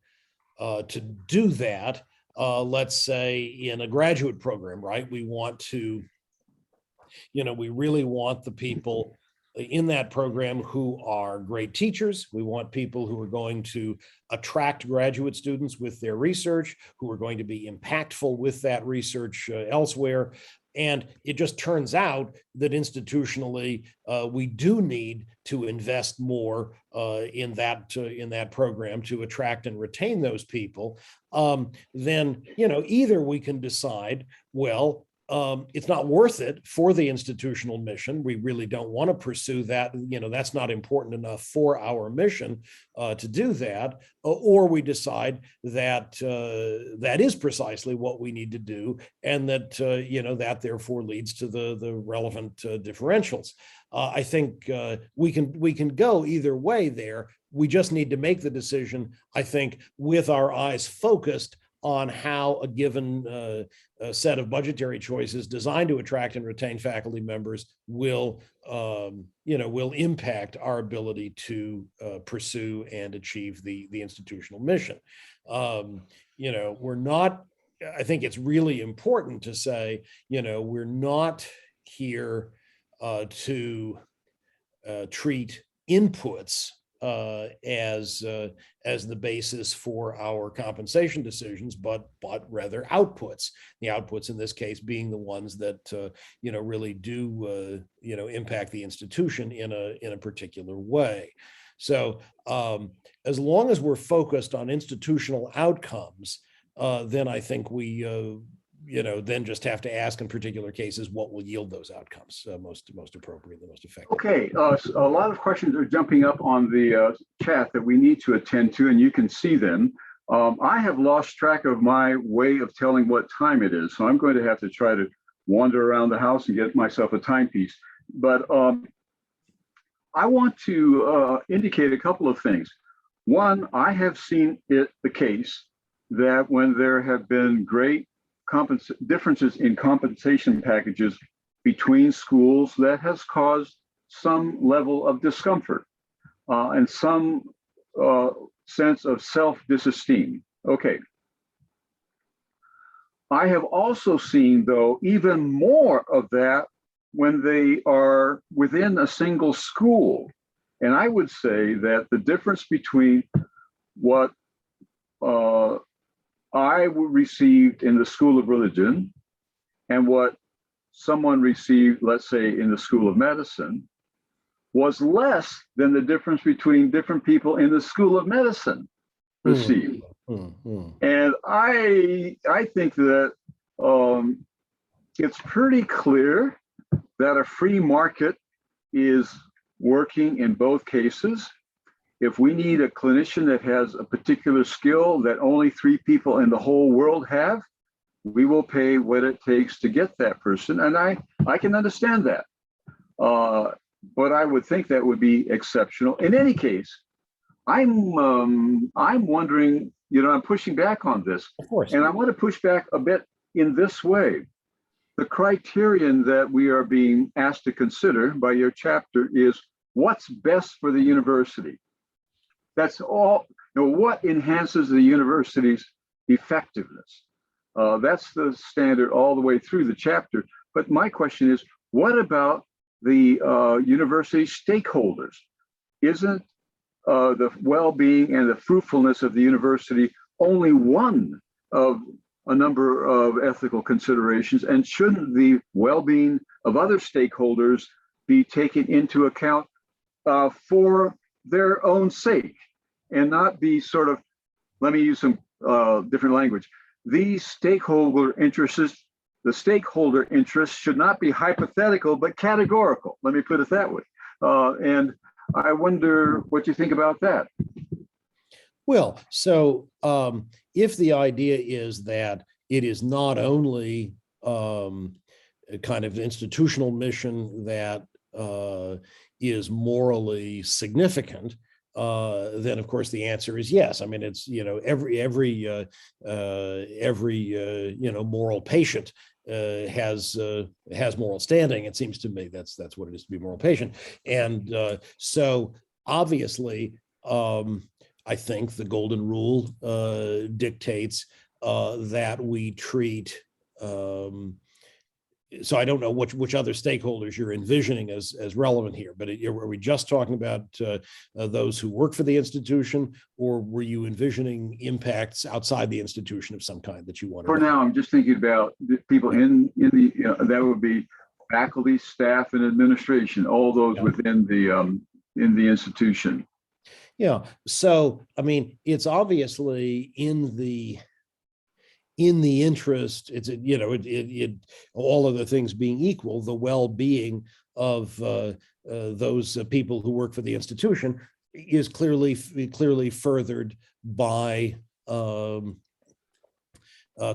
do that, let's say in a graduate program, right? We want to, we really want the people in that program who are great teachers. We want people who are going to attract graduate students with their research, who are going to be impactful with that research elsewhere. And it just turns out that institutionally, we do need to invest more in that program to attract and retain those people. Then, either we can decide, well, it's not worth it for the institutional mission. We really don't want to pursue that. That's not important enough for our mission to do that. Or we decide that that is precisely what we need to do, and that that therefore leads to the relevant differentials. I think we can go either way there. We just need to make the decision, I think, with our eyes focused on how a given set of budgetary choices designed to attract and retain faculty members will impact our ability to pursue and achieve the institutional mission. We're not, I think it's really important to say, we're not here to treat inputs as the basis for our compensation decisions, but rather outputs. The outputs in this case being the ones that really do impact the institution in a particular way. So as long as we're focused on institutional outcomes, then I think we, then just have to ask in particular cases what will yield those outcomes most appropriately, most effective. Okay, so a lot of questions are jumping up on the chat that we need to attend to, and you can see them. I have lost track of my way of telling what time it is, so I'm going to have to try to wander around the house and get myself a timepiece. But I want to indicate a couple of things. One, I have seen it the case that when there have been great differences in compensation packages between schools, that has caused some level of discomfort and some sense of self-disesteem. Okay. I have also seen, though, even more of that when they are within a single school. And I would say that the difference between what I received in the School of Religion and what someone received, let's say, in the School of Medicine, was less than the difference between different people in the School of Medicine received. And I think that it's pretty clear that a free market is working in both cases. If we need a clinician that has a particular skill that only 3 people in the whole world have, we will pay what it takes to get that person. And I can understand that. But I would think that would be exceptional. In any case, I'm wondering, I'm pushing back on this. Of course. And I want to push back a bit in this way. The criterion that we are being asked to consider by your chapter is what's best for the university. That's all. What enhances the university's effectiveness? That's the standard all the way through the chapter. But my question is, what about the university stakeholders? Isn't the well-being and the fruitfulness of the university only one of a number of ethical considerations? And shouldn't the well-being of other stakeholders be taken into account for their own sake and not be sort of, let me use some different language. The stakeholder interests should not be hypothetical, but categorical. Let me put it that way. And I wonder what you think about that. Well, so if the idea is that it is not only a kind of institutional mission that is morally significant, then of course the answer is yes. I mean, it's every moral patient has moral standing. It seems to me that's what it is to be a moral patient, and so obviously, I think the golden rule dictates that we treat. So I don't know which other stakeholders you're envisioning as relevant here, but are we just talking about those who work for the institution, or were you envisioning impacts outside the institution of some kind that you wanted? For now, I'm just thinking about the people in the that would be faculty, staff, and administration, all those within the in the institution. Yeah. So I mean, it's obviously in the interest, it's all other things being equal, the well-being of those people who work for the institution is clearly furthered by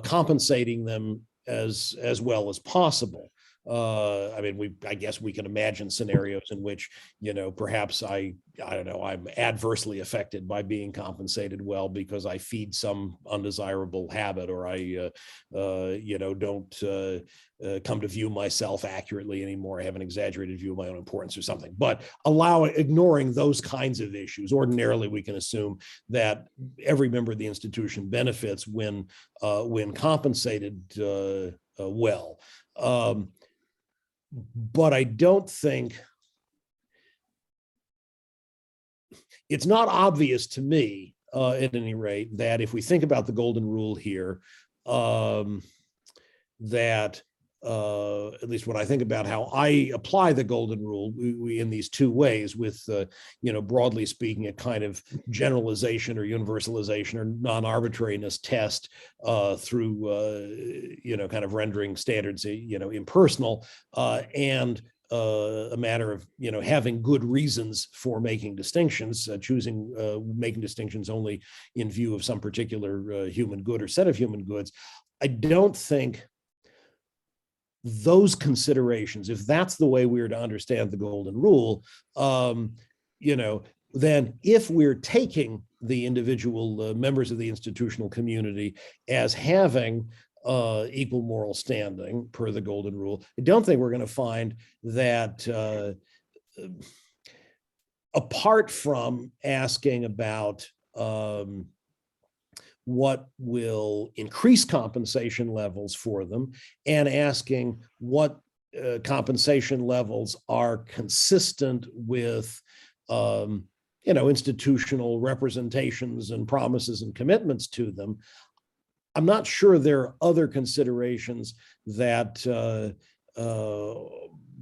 compensating them as well as possible. I mean, I guess we can imagine scenarios in which, perhaps I don't know, I'm adversely affected by being compensated well because I feed some undesirable habit, or I, don't come to view myself accurately anymore. I have an exaggerated view of my own importance or something. But ignoring those kinds of issues, ordinarily we can assume that every member of the institution benefits when compensated well. But I don't think it's not obvious to me, at any rate, that if we think about the golden rule here, that at least when I think about how I apply the golden rule, we in these two ways with, broadly speaking, a kind of generalization or universalization or non-arbitrariness test through, kind of rendering standards, impersonal, and a matter of, having good reasons for making distinctions, choosing making distinctions only in view of some particular human good or set of human goods. I don't think those considerations, if that's the way we're to understand the golden rule, then if we're taking the individual members of the institutional community as having equal moral standing per the golden rule, I don't think we're going to find that apart from asking about what will increase compensation levels for them and asking what compensation levels are consistent with institutional representations and promises and commitments to them. I'm not sure there are other considerations that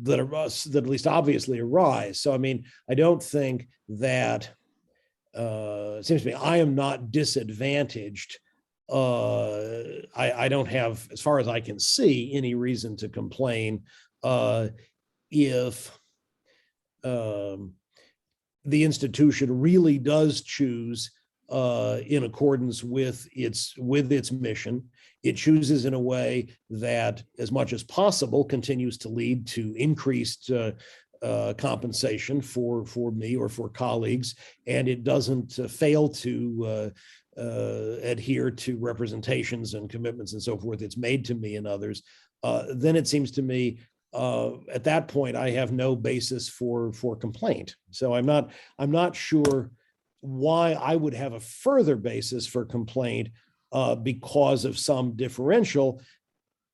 that at least obviously arise. So, I mean, I don't think that it seems to me I am not disadvantaged. I don't have, as far as I can see, any reason to complain if the institution really does choose in accordance with its mission. It chooses in a way that, as much as possible, continues to lead to increased compensation for me or for colleagues, and it doesn't fail to adhere to representations and commitments and so forth it's made to me and others, then it seems to me at that point I have no basis for complaint. So I'm not sure why I would have a further basis for complaint because of some differential,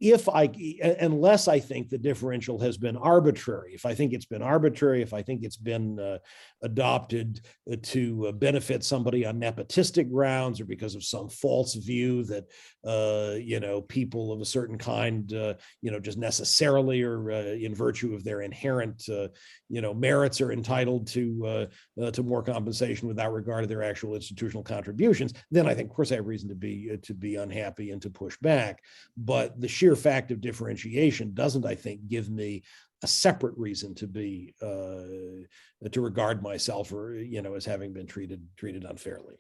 unless I think the differential has been arbitrary. If I think it's been arbitrary, if I think it's been adopted to benefit somebody on nepotistic grounds or because of some false view that, people of a certain kind, just necessarily or in virtue of their inherent, merits are entitled to more compensation without regard to their actual institutional contributions, then I think, of course, I have reason to be unhappy and to push back. But the sheer fact of differentiation doesn't, I think, give me a separate reason to be to regard myself or as having been treated unfairly.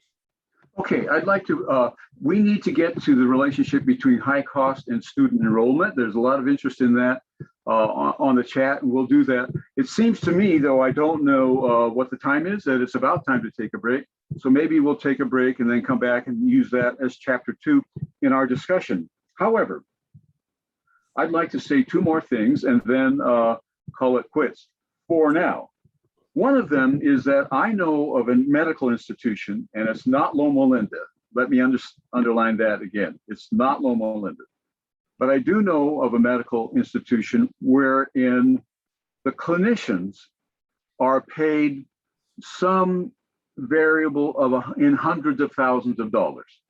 Okay, I'd like to, we need to get to the relationship between high cost and student enrollment. There's a lot of interest in that on the chat, and we'll do that. It seems to me, though I don't know what the time is, that it's about time to take a break. So maybe we'll take a break and then come back and use that as chapter 2 in our discussion. However, I'd like to say two more things and then call it quits for now. One of them is that I know of a medical institution, and it's not Loma Linda. Let me underline that again. It's not Loma Linda. But I do know of a medical institution wherein the clinicians are paid some variable of in hundreds of thousands of dollars.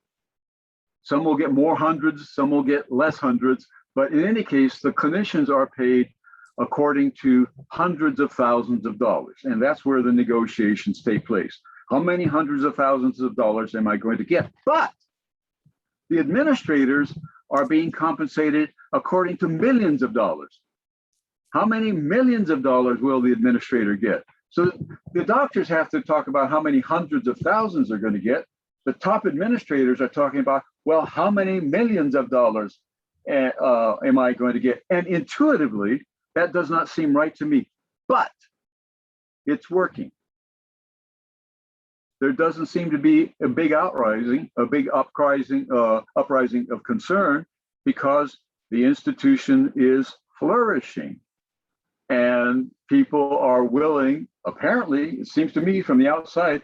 Some will get more hundreds, some will get less hundreds, but in any case, the clinicians are paid according to hundreds of thousands of dollars. And that's where the negotiations take place. How many hundreds of thousands of dollars am I going to get? But the administrators are being compensated according to millions of dollars. How many millions of dollars will the administrator get? So the doctors have to talk about how many hundreds of thousands they're going to get. The top administrators are talking about, well, how many millions of dollars am I going to get? And intuitively, that does not seem right to me, but it's working. There doesn't seem to be a big uprising of concern because the institution is flourishing. And people are willing, apparently, it seems to me from the outside,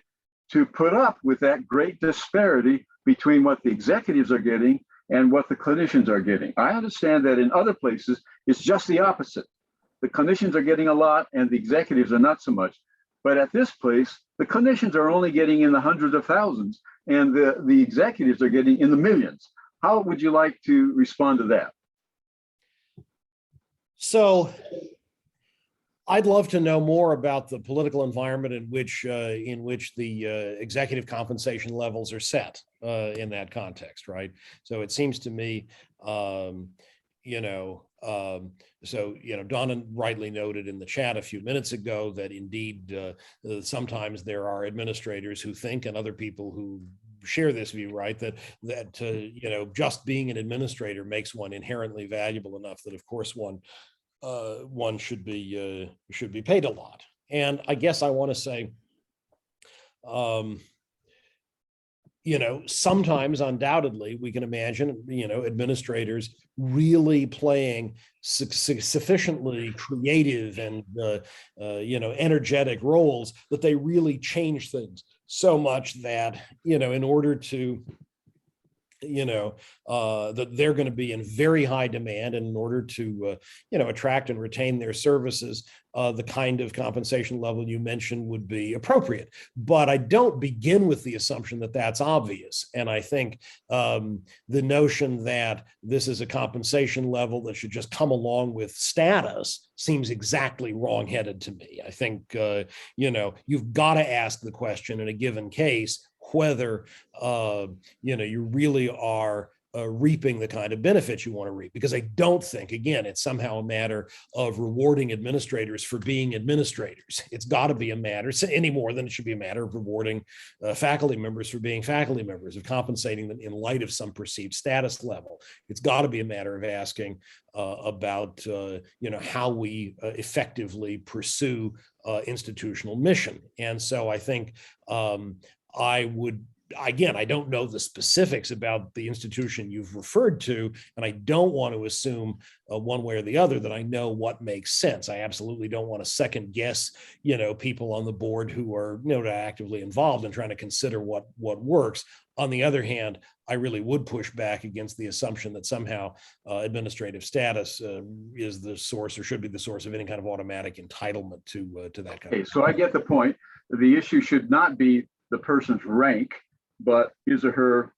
to put up with that great disparity between what the executives are getting and what the clinicians are getting. I understand that in other places, it's just the opposite. The clinicians are getting a lot and the executives are not so much. But at this place, the clinicians are only getting in the hundreds of thousands and the executives are getting in the millions. How would you like to respond to that? So I'd love to know more about the political environment in which the executive compensation levels are set in that context, right? So it seems to me, Donna rightly noted in the chat a few minutes ago that indeed sometimes there are administrators who think, and other people who share this view, right, that just being an administrator makes one inherently valuable enough that, of course, one should be paid a lot. And I guess I want to say, sometimes undoubtedly we can imagine, administrators really playing sufficiently creative and, energetic roles that they really change things so much that, in order to, that they're going to be in very high demand, and in order to, attract and retain their services, the kind of compensation level you mentioned would be appropriate. But I don't begin with the assumption that that's obvious. And I think the notion that this is a compensation level that should just come along with status seems exactly wrongheaded to me. I think, you've got to ask the question in a given case whether you really are reaping the kind of benefits you want to reap. Because I don't think, again, it's somehow a matter of rewarding administrators for being administrators. It's got to be a matter, any more than it should be a matter of rewarding faculty members for being faculty members, of compensating them in light of some perceived status level. It's got to be a matter of asking about how we effectively pursue institutional mission. And so I think I don't know the specifics about the institution you've referred to, and I don't want to assume one way or the other that I know what makes sense. I absolutely don't want to second guess, people on the board who are, actively involved in trying to consider what works. On the other hand, I really would push back against the assumption that somehow administrative status is the source, or should be the source, of any kind of automatic entitlement to that kind of. So I get the point. The issue should not be the person's rank, but his or her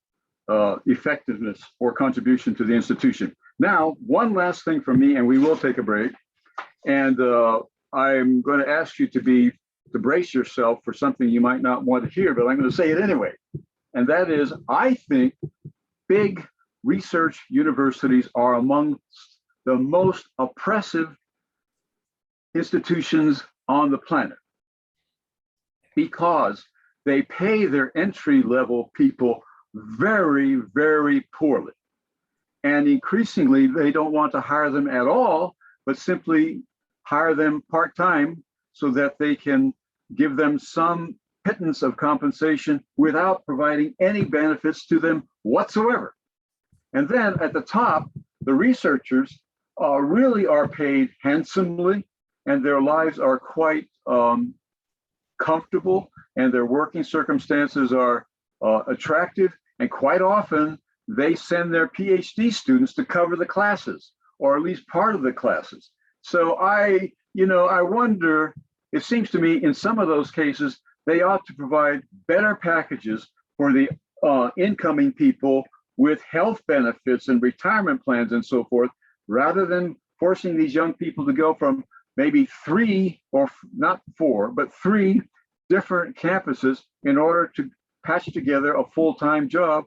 effectiveness or contribution to the institution. Now, one last thing from me, and we will take a break. And I'm going to ask you to brace yourself for something you might not want to hear, but I'm going to say it anyway. And that is, I think big research universities are among the most oppressive institutions on the planet, because they pay their entry-level people very, very poorly. And increasingly, they don't want to hire them at all, but simply hire them part-time so that they can give them some pittance of compensation without providing any benefits to them whatsoever. And then at the top, the researchers really are paid handsomely, and their lives are quite comfortable, and their working circumstances are attractive. And quite often, they send their PhD students to cover the classes, or at least part of the classes. So I wonder, it seems to me in some of those cases, they ought to provide better packages for the incoming people with health benefits and retirement plans and so forth, rather than forcing these young people to go from maybe 3, or not 4, but 3 different campuses in order to patch together a full-time job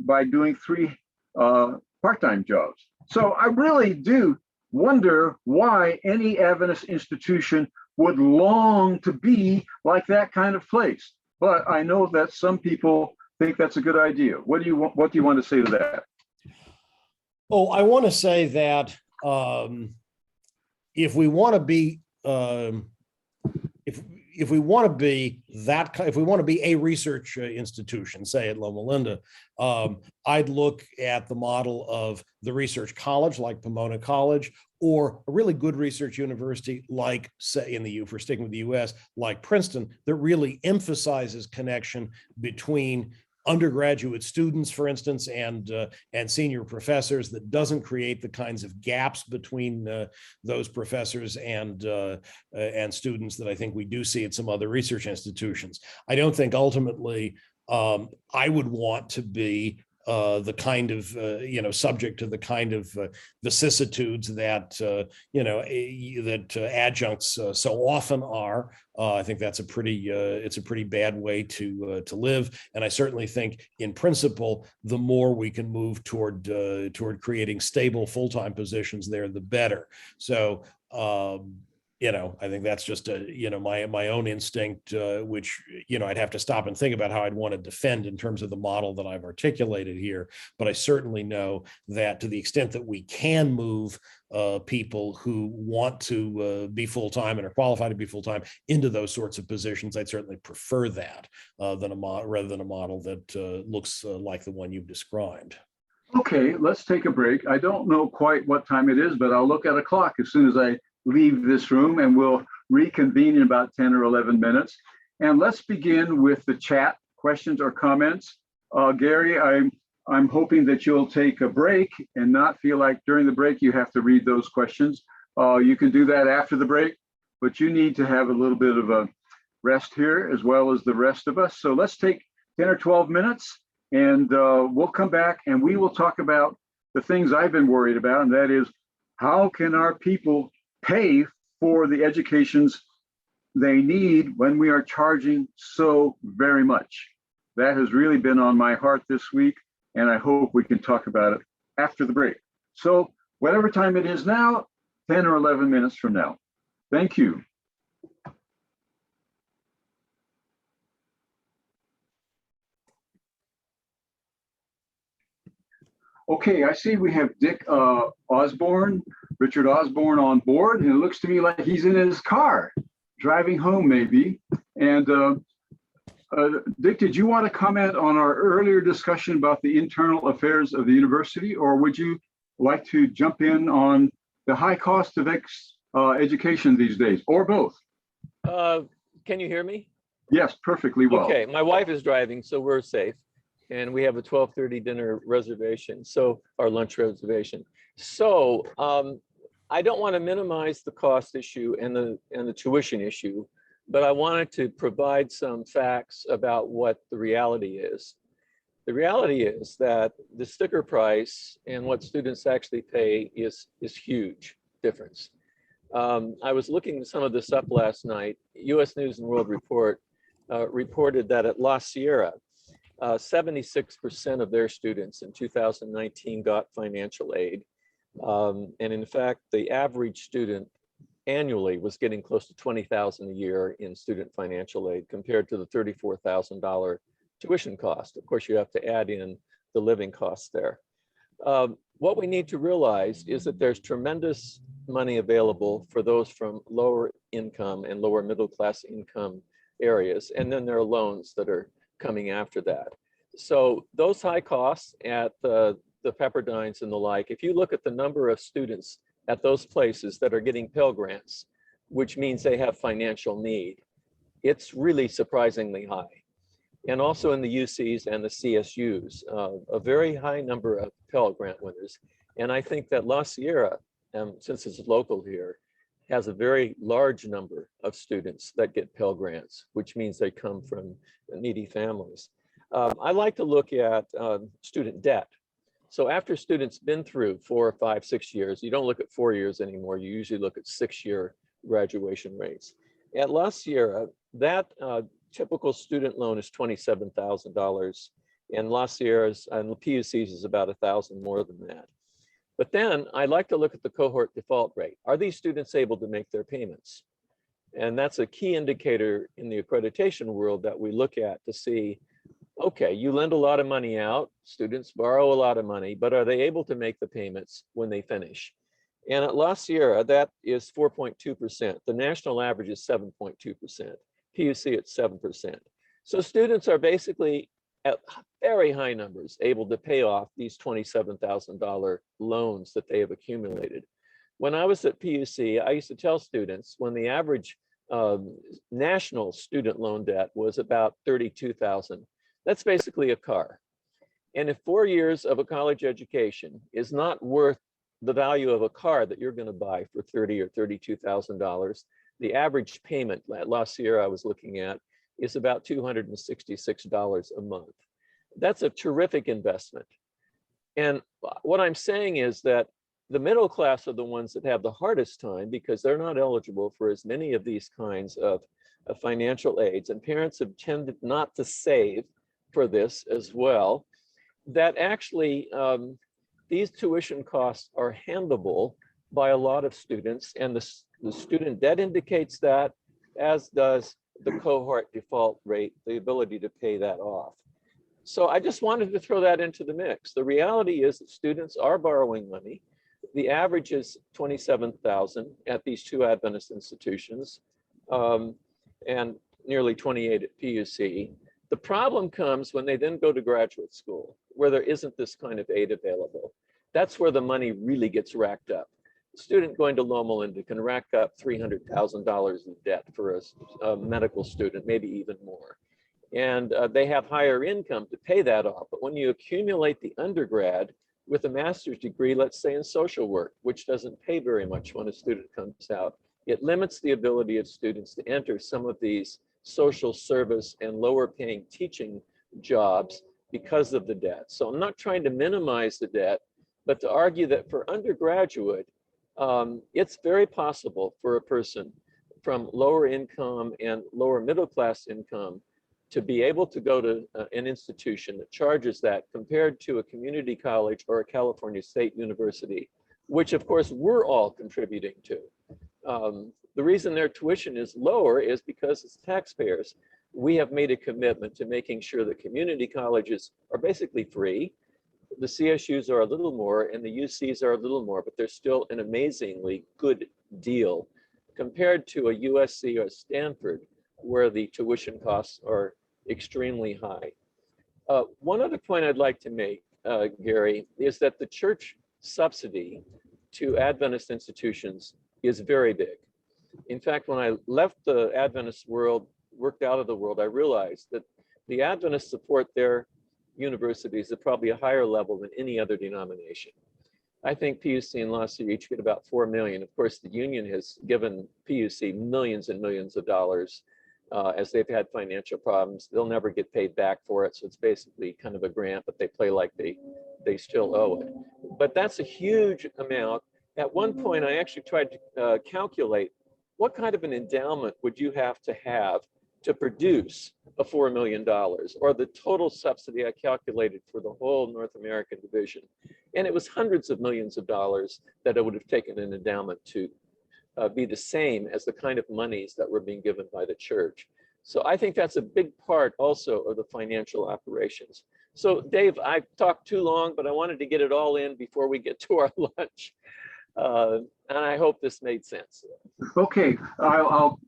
by doing 3 part-time jobs. So I really do wonder why any Adventist institution would long to be like that kind of place. But I know that some people think that's a good idea. What do you want to say to that? Oh, I want to say that if we want to be if we want to be a research institution, say at Loma Linda, I'd look at the model of the research college, like Pomona College, or a really good research university, like, say, if we're sticking with the U.S., like Princeton, that really emphasizes connection between undergraduate students, for instance, and senior professors, that doesn't create the kinds of gaps between those professors and students that I think we do see at some other research institutions. I don't think ultimately I would want to be the kind of subject to the kind of vicissitudes that that adjuncts so often are. I think that's it's a pretty bad way to live. And I certainly think, in principle, the more we can move toward creating stable full-time positions there, the better. So I think that's just my own instinct, which I'd have to stop and think about how I'd want to defend in terms of the model that I've articulated here. But I certainly know that to the extent that we can move people who want to be full-time and are qualified to be full-time into those sorts of positions, I'd certainly prefer that rather than a model that looks like the one you've described. Okay, let's take a break. I don't know quite what time it is, but I'll look at a clock as soon as I leave this room, and we'll reconvene in about 10 or 11 minutes. And let's begin with the chat, questions or comments. Gary, I'm hoping that you'll take a break and not feel like during the break you have to read those questions. You can do that after the break, but you need to have a little bit of a rest here as well as the rest of us. So let's take 10 or 12 minutes, and we'll come back and we will talk about the things I've been worried about, and that is, how can our people pay for the educations they need when we are charging so very much? That has really been on my heart this week, and I hope we can talk about it after the break. So whatever time it is now, 10 or 11 minutes from now. Thank you. Okay, I see we have Dick Richard Osborne on board, and it looks to me like he's in his car, driving home maybe. And Dick, did you want to comment on our earlier discussion about the internal affairs of the university, or would you like to jump in on the high cost of education these days, or both? Can you hear me? Yes, perfectly well. Okay, my wife is driving, so we're safe. And we have a 12:30 dinner reservation, so our lunch reservation. So I don't want to minimize the cost issue and the tuition issue, but I wanted to provide some facts about what the reality is. The reality is that the sticker price and what students actually pay is huge difference. I was looking some of this up last night. U.S. News and World Report reported that at La Sierra, 76% of their students in 2019 got financial aid. And in fact, the average student annually was getting close to $20,000 a year in student financial aid compared to the $34,000 tuition cost. Of course, you have to add in the living costs there. What we need to realize is that there's tremendous money available for those from lower income and lower middle class income areas. And then there are loans that are coming after that. So those high costs at the Pepperdines and the like, if you look at the number of students at those places that are getting Pell Grants, which means they have financial need, it's really surprisingly high. And also in the UCs and the CSUs, a very high number of Pell Grant winners. And I think that La Sierra, since it's local here, has a very large number of students that get Pell Grants, which means they come from needy families. I like to look at student debt. So after students been through 4 or 5, 6 years, you don't look at 4 years anymore. You usually look at 6-year graduation rates. At La Sierra, that typical student loan is $27,000, and La Sierra's and the PUC's is about $1,000 more than that. But then I like to look at the cohort default rate. Are these students able to make their payments? And that's a key indicator in the accreditation world that we look at to see, okay, you lend a lot of money out, students borrow a lot of money, but are they able to make the payments when they finish? And at La Sierra, that is 4.2%. The national average is 7.2%. PUC at 7%. So students are basically at very high numbers able to pay off these $27,000 loans that they have accumulated. When I was at PUC, I used to tell students when the average national student loan debt was about $32,000, that's basically a car. And if 4 years of a college education is not worth the value of a car that you're going to buy for $30,000 or $32,000, the average payment at La Sierra I was looking at is about $266 a month. That's a terrific investment. And what I'm saying is that the middle class are the ones that have the hardest time because they're not eligible for as many of these kinds of financial aids. And parents have tended not to save for this as well. That actually, these tuition costs are handleable by a lot of students, and the student debt indicates that, as does the cohort default rate, the ability to pay that off. So I just wanted to throw that into the mix. The reality is that students are borrowing money. The average is $27,000 at these two Adventist institutions, and nearly 28 at PUC. The problem comes when they then go to graduate school, where there isn't this kind of aid available. That's where the money really gets racked up. A student going to Loma can rack up $300,000 in debt for a medical student, maybe even more. And they have higher income to pay that off. But when you accumulate the undergrad with a master's degree, let's say in social work, which doesn't pay very much when a student comes out, it limits the ability of students to enter some of these social service and lower paying teaching jobs because of the debt. So I'm not trying to minimize the debt, but to argue that for undergraduate, it's very possible for a person from lower income and lower middle class income to be able to go to an institution that charges that compared to a community college or a California State University, which of course we're all contributing to. The reason their tuition is lower is because as taxpayers, we have made a commitment to making sure that community colleges are basically free. The CSUs are a little more and the UCs are a little more, but they're still an amazingly good deal compared to a USC or a Stanford, where the tuition costs are extremely high. One other point I'd like to make, Gary, is that the church subsidy to Adventist institutions is very big. In fact, when I left the Adventist world, worked out of the world, I realized that the Adventists support their universities at probably a higher level than any other denomination. I think PUC and LaSalle each get about $4 million. Of course, the union has given PUC millions and millions of dollars as they've had financial problems. They'll never get paid back for it. So it's basically kind of a grant, but they play like they still owe it. But that's a huge amount. At one point, I actually tried to calculate what kind of an endowment would you have to produce a $4 million, or the total subsidy I calculated for the whole North American division. And it was hundreds of millions of dollars that it would have taken an endowment to be the same as the kind of monies that were being given by the church. So I think that's a big part also of the financial operations. So Dave, I've talked too long, but I wanted to get it all in before we get to our lunch. And I hope this made sense. Okay, I'll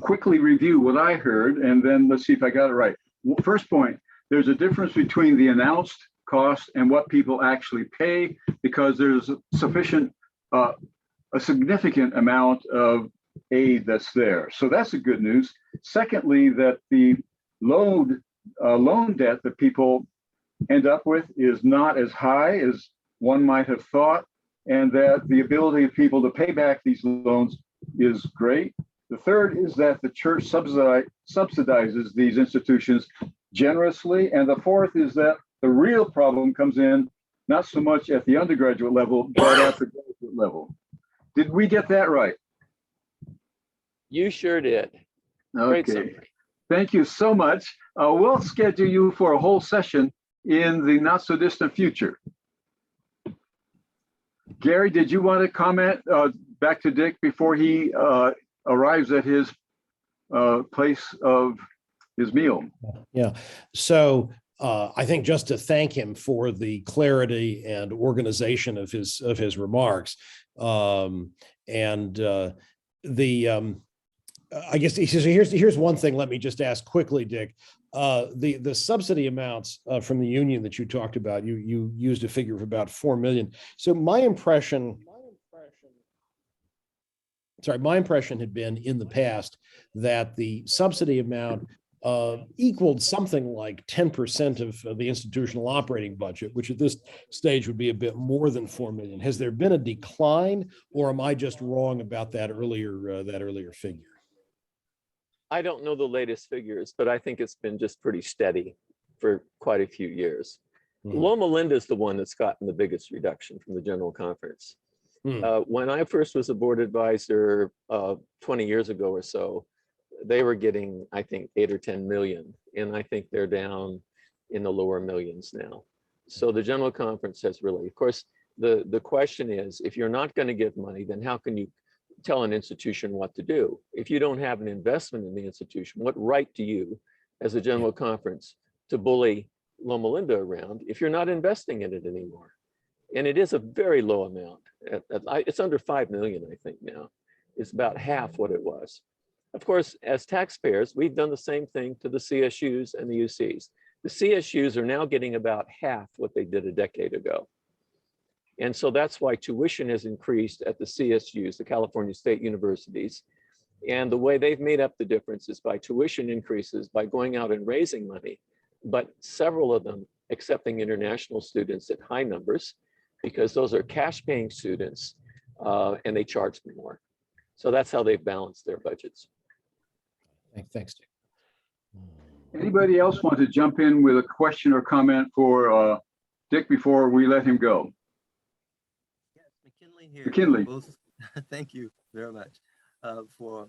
quickly review what I heard, and then let's see if I got it right. First point, there's a difference between the announced cost and what people actually pay, because there's a significant amount of aid that's there. So that's the good news. Secondly, that the loan debt that people end up with is not as high as one might have thought, and that the ability of people to pay back these loans is great. The third is that the church subsidizes these institutions generously. And the fourth is that the real problem comes in not so much at the undergraduate level, but at the graduate level. Did we get that right? You sure did. Great summary. Thank you so much. We'll schedule you for a whole session in the not so distant future. Gary, did you want to comment back to Dick before he arrives at his place of his meal? Yeah. So I think just to thank him for the clarity and organization of his remarks, I guess he says, here's one thing. Let me just ask quickly, Dick. The subsidy amounts from the union that you talked about, you used a figure of about 4 million. So my impression had been in the past that the subsidy amount equaled something like 10% of the institutional operating budget, which at this stage would be a bit more than 4 million. Has there been a decline, or am I just wrong about that earlier figure? I don't know the latest figures, but I think it's been just pretty steady. for quite a few years. Loma Linda is the one that's gotten the biggest reduction from the General Conference. When I first was a board advisor 20 years ago or so, they were getting, I think, 8 or 10 million, and I think they're down in the lower millions now. So the General Conference has really, of course, the question is, if you're not going to give money, then how can you tell an institution what to do? If you don't have an investment in the institution, what right do you, as a General Conference, to bully Loma Linda around if you're not investing in it anymore? And it is a very low amount. It's under 5 million, I think now. It's about half what it was. Of course, as taxpayers, we've done the same thing to the CSUs and the UCs. The CSUs are now getting about half what they did a decade ago. And so that's why tuition has increased at the CSUs, the California State Universities. And the way they've made up the difference is by tuition increases, by going out and raising money, but several of them accepting international students at high numbers, because those are cash paying students and they charge more. So that's how they've balanced their budgets. Thanks, Dick. Anybody else want to jump in with a question or comment for Dick before we let him go? Yes, McKinley here. McKinley. Both, thank you very much for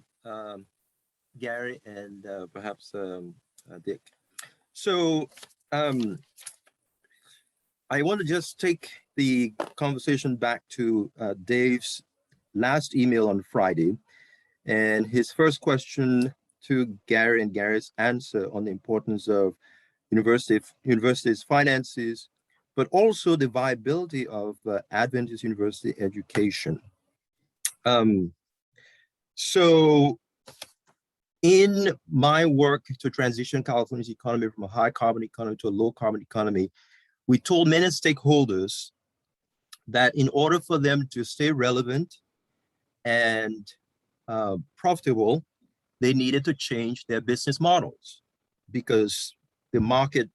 Gary and perhaps Dick. So I want to just take the conversation back to Dave's last email on Friday, and his first question to Gary and Gary's answer on the importance of universities' finances, but also the viability of Adventist university education. So in my work to transition California's economy from a high carbon economy to a low carbon economy, we told many stakeholders that in order for them to stay relevant and profitable, they needed to change their business models because the market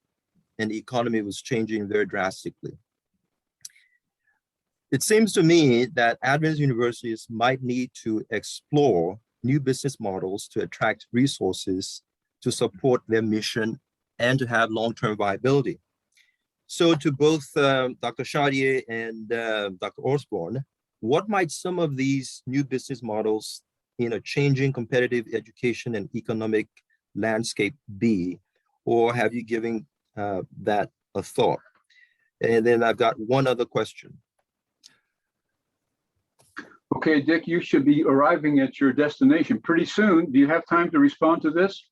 and the economy was changing very drastically. It seems to me that Adventist universities might need to explore new business models to attract resources to support their mission and to have long-term viability. So to both Dr. Chartier and Dr. Osborne, what might some of these new business models in a changing competitive education and economic landscape be? Or have you given that a thought? And then I've got one other question. Okay, Dick, you should be arriving at your destination pretty soon. Do you have time to respond to this?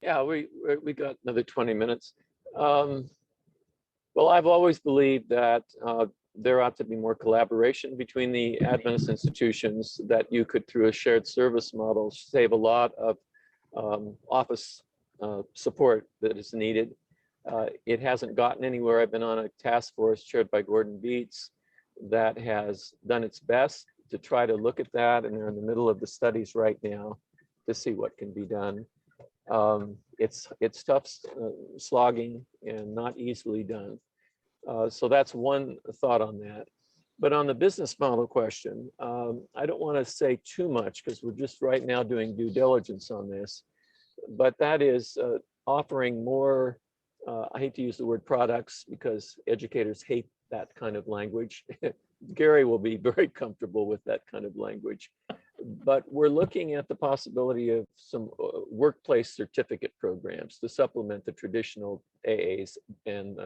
Yeah, we got another 20 minutes. Well, I've always believed that there ought to be more collaboration between the Adventist institutions, that you could, through a shared service model, save a lot of office support that is needed. It hasn't gotten anywhere. I've been on a task force chaired by Gordon Beats that has done its best to try to look at that, and they're in the middle of the studies right now to see what can be done. It's tough slogging and not easily done. So that's one thought on that. But on the business model question, I don't want to say too much because we're just right now doing due diligence on this. But that is offering more, I hate to use the word products because educators hate that kind of language. Gary will be very comfortable with that kind of language. But we're looking at the possibility of some workplace certificate programs to supplement the traditional AAs and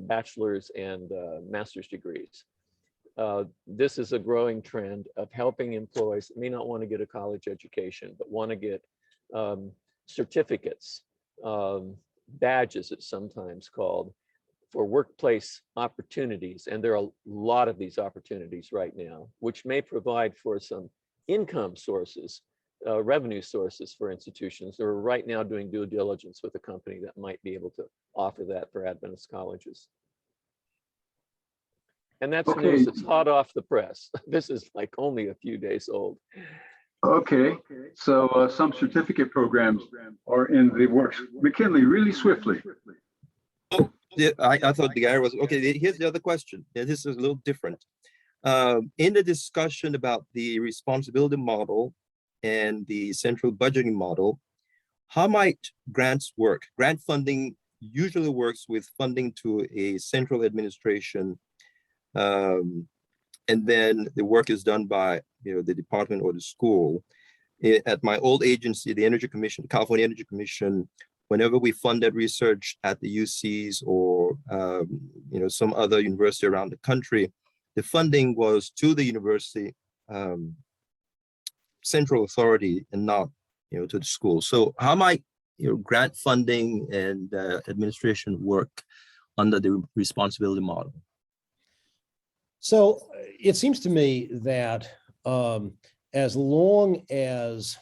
bachelor's and master's degrees. This is a growing trend of helping employees that may not want to get a college education, but want to get certificates, badges it's sometimes called, for workplace opportunities. And there are a lot of these opportunities right now, which may provide for some income sources, revenue sources for institutions. They're right now doing due diligence with a company that might be able to offer that for Adventist colleges. And that's news that's hot off the press. This is like only a few days old. Okay, so some certificate programs are in the works. McKinley, really swiftly. Oh, yeah, I thought the guy was, okay, here's the other question. Yeah, this is a little different. In the discussion about the responsibility model and the central budgeting model, How might grants work? Grant funding usually works with funding to a central administration, and then the work is done by the department or the school. At my old agency, the Energy Commission, the California Energy Commission, whenever we funded research at the UCs or some other university around the country, the funding was to the university central authority and not to the school. So how might grant funding and administration work under the responsibility model? So it seems to me that as long as,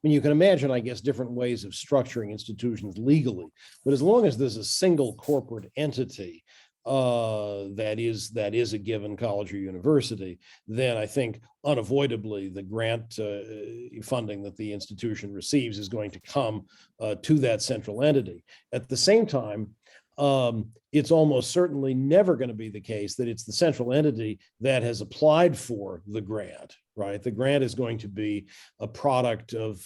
you can imagine, I guess, different ways of structuring institutions legally, but as long as there's a single corporate entity that is a given college or university, then I think unavoidably the grant funding that the institution receives is going to come to that central entity. At the same time, it's almost certainly never going to be the case that it's the central entity that has applied for the grant, right? The grant is going to be a product of,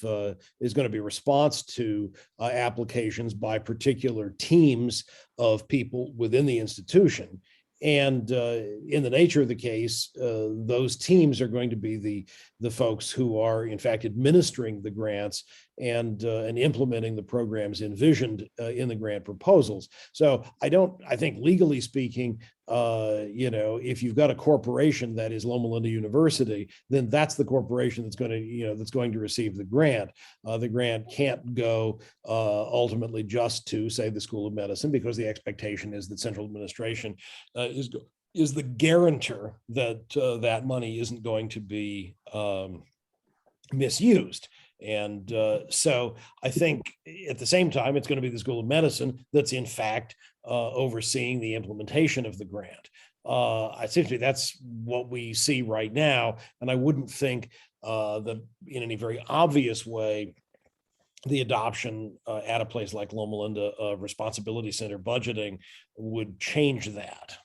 is going to be a response to applications by particular teams of people within the institution. And in the nature of the case, those teams are going to be the folks who are, in fact, administering the grants and implementing the programs envisioned in the grant proposals. So I think legally speaking, if you've got a corporation that is Loma Linda University, then that's the corporation that's going to receive the grant. The grant can't go ultimately just to, say, the School of Medicine, because the expectation is that central administration is the guarantor that that money isn't going to be misused. And so I think at the same time, it's going to be the School of Medicine that's in fact overseeing the implementation of the grant. Essentially, that's what we see right now. And I wouldn't think that in any very obvious way, the adoption at a place like Loma Linda of responsibility center budgeting would change that.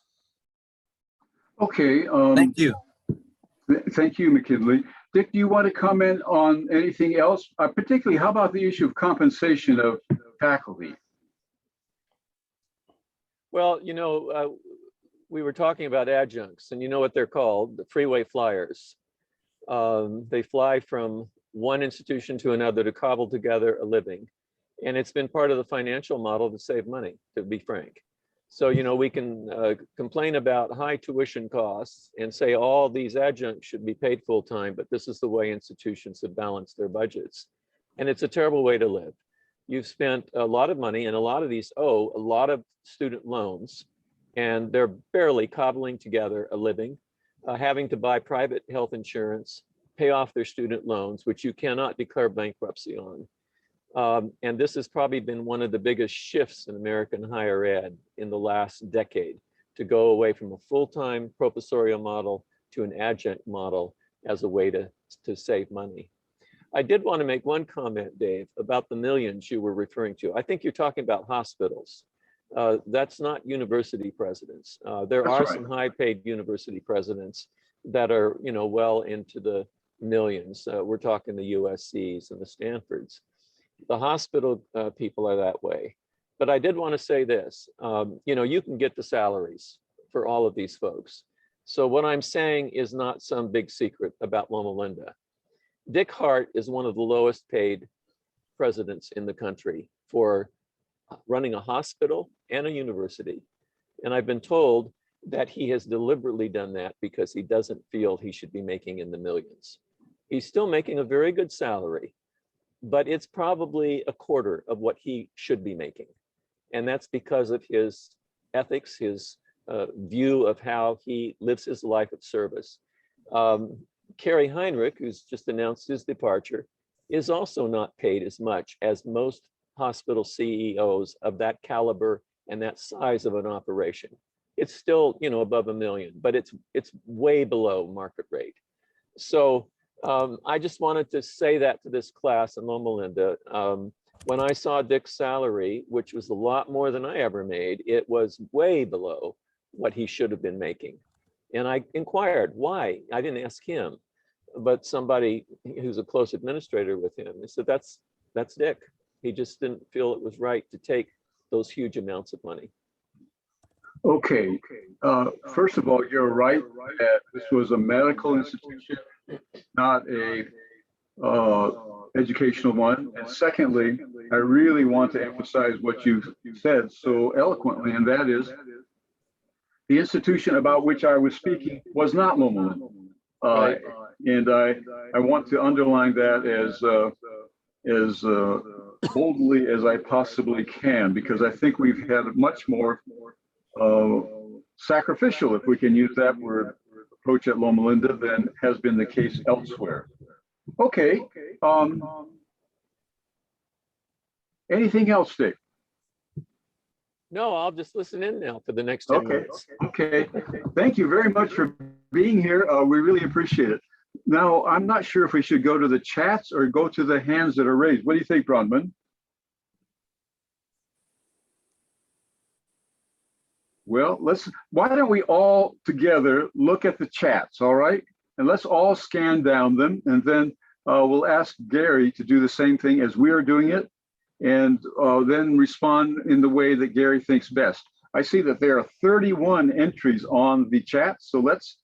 Okay. Thank you. Thank you, McKinley. Dick, do you want to comment on anything else? Particularly, how about the issue of compensation of faculty? Well, we were talking about adjuncts, and you know what they're called, the freeway flyers. They fly from one institution to another to cobble together a living. And it's been part of the financial model to save money, to be frank. So, we can complain about high tuition costs and say all these adjuncts should be paid full time, but this is the way institutions have balanced their budgets. And it's a terrible way to live. You've spent a lot of money, and a lot of these owe a lot of student loans, and they're barely cobbling together a living, having to buy private health insurance, pay off their student loans, which you cannot declare bankruptcy on. And this has probably been one of the biggest shifts in American higher ed in the last decade, to go away from a full-time professorial model to an adjunct model as a way to save money. I did want to make one comment, Dave, about the millions you were referring to. I think you're talking about hospitals. That's not university presidents. There are some high-paid university presidents that are, well into the millions. We're talking the USCs and the Stanfords. The hospital people are that way. But I did want to say this, you can get the salaries for all of these folks. So what I'm saying is not some big secret about Loma Linda. Dick Hart is one of the lowest paid presidents in the country for running a hospital and a university. And I've been told that he has deliberately done that because he doesn't feel he should be making in the millions. He's still making a very good salary, but it's probably a quarter of what he should be making. And that's because of his ethics, his view of how he lives his life of service. Kerry Heinrich, who's just announced his departure, is also not paid as much as most hospital CEOs of that caliber and that size of an operation. It's still, above $1 million, but it's way below market rate. So I just wanted to say that to this class in Loma Linda. When I saw Dick's salary, which was a lot more than I ever made, it was way below what he should have been making. And I inquired why. I didn't ask him, but somebody who's a close administrator with him, he said, that's Dick. He just didn't feel it was right to take those huge amounts of money. Okay. First of all, you're right that this was a medical institution, not a educational one. And secondly, I really want to emphasize what you've said so eloquently, and that is the institution about which I was speaking was not Loma. Right. And I want to underline that as boldly as I possibly can, because I think we've had a much more sacrificial, if we can use that word, approach at Loma Linda than has been the case elsewhere. Okay. Anything else, Dick? No, I'll just listen in now for the next 10 Okay. minutes. Okay. Thank you very much for being here. We really appreciate it. Now, I'm not sure if we should go to the chats or go to the hands that are raised. What do you think, Bronman? Well, why don't we all together look at the chats, all right? And let's all scan down them, and then we'll ask Gary to do the same thing as we are doing it, and then respond in the way that Gary thinks best. I see that there are 31 entries on the chat, so let's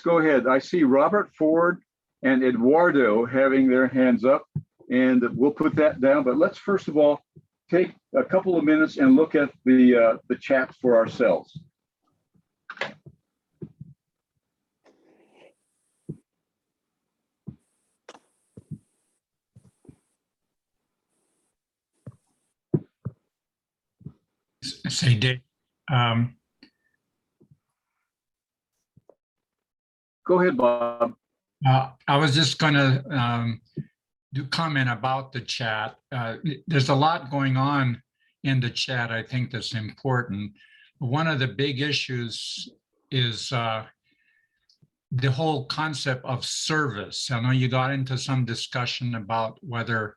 go ahead. I see Robert, Ford, and Eduardo having their hands up, and we'll put that down. But let's first of all take a couple of minutes and look at the chat for ourselves. Say, Dick, Go ahead, Bob. I was just going to do comment about the chat. There's a lot going on in the chat, I think, that's important. One of the big issues is the whole concept of service. I know you got into some discussion about whether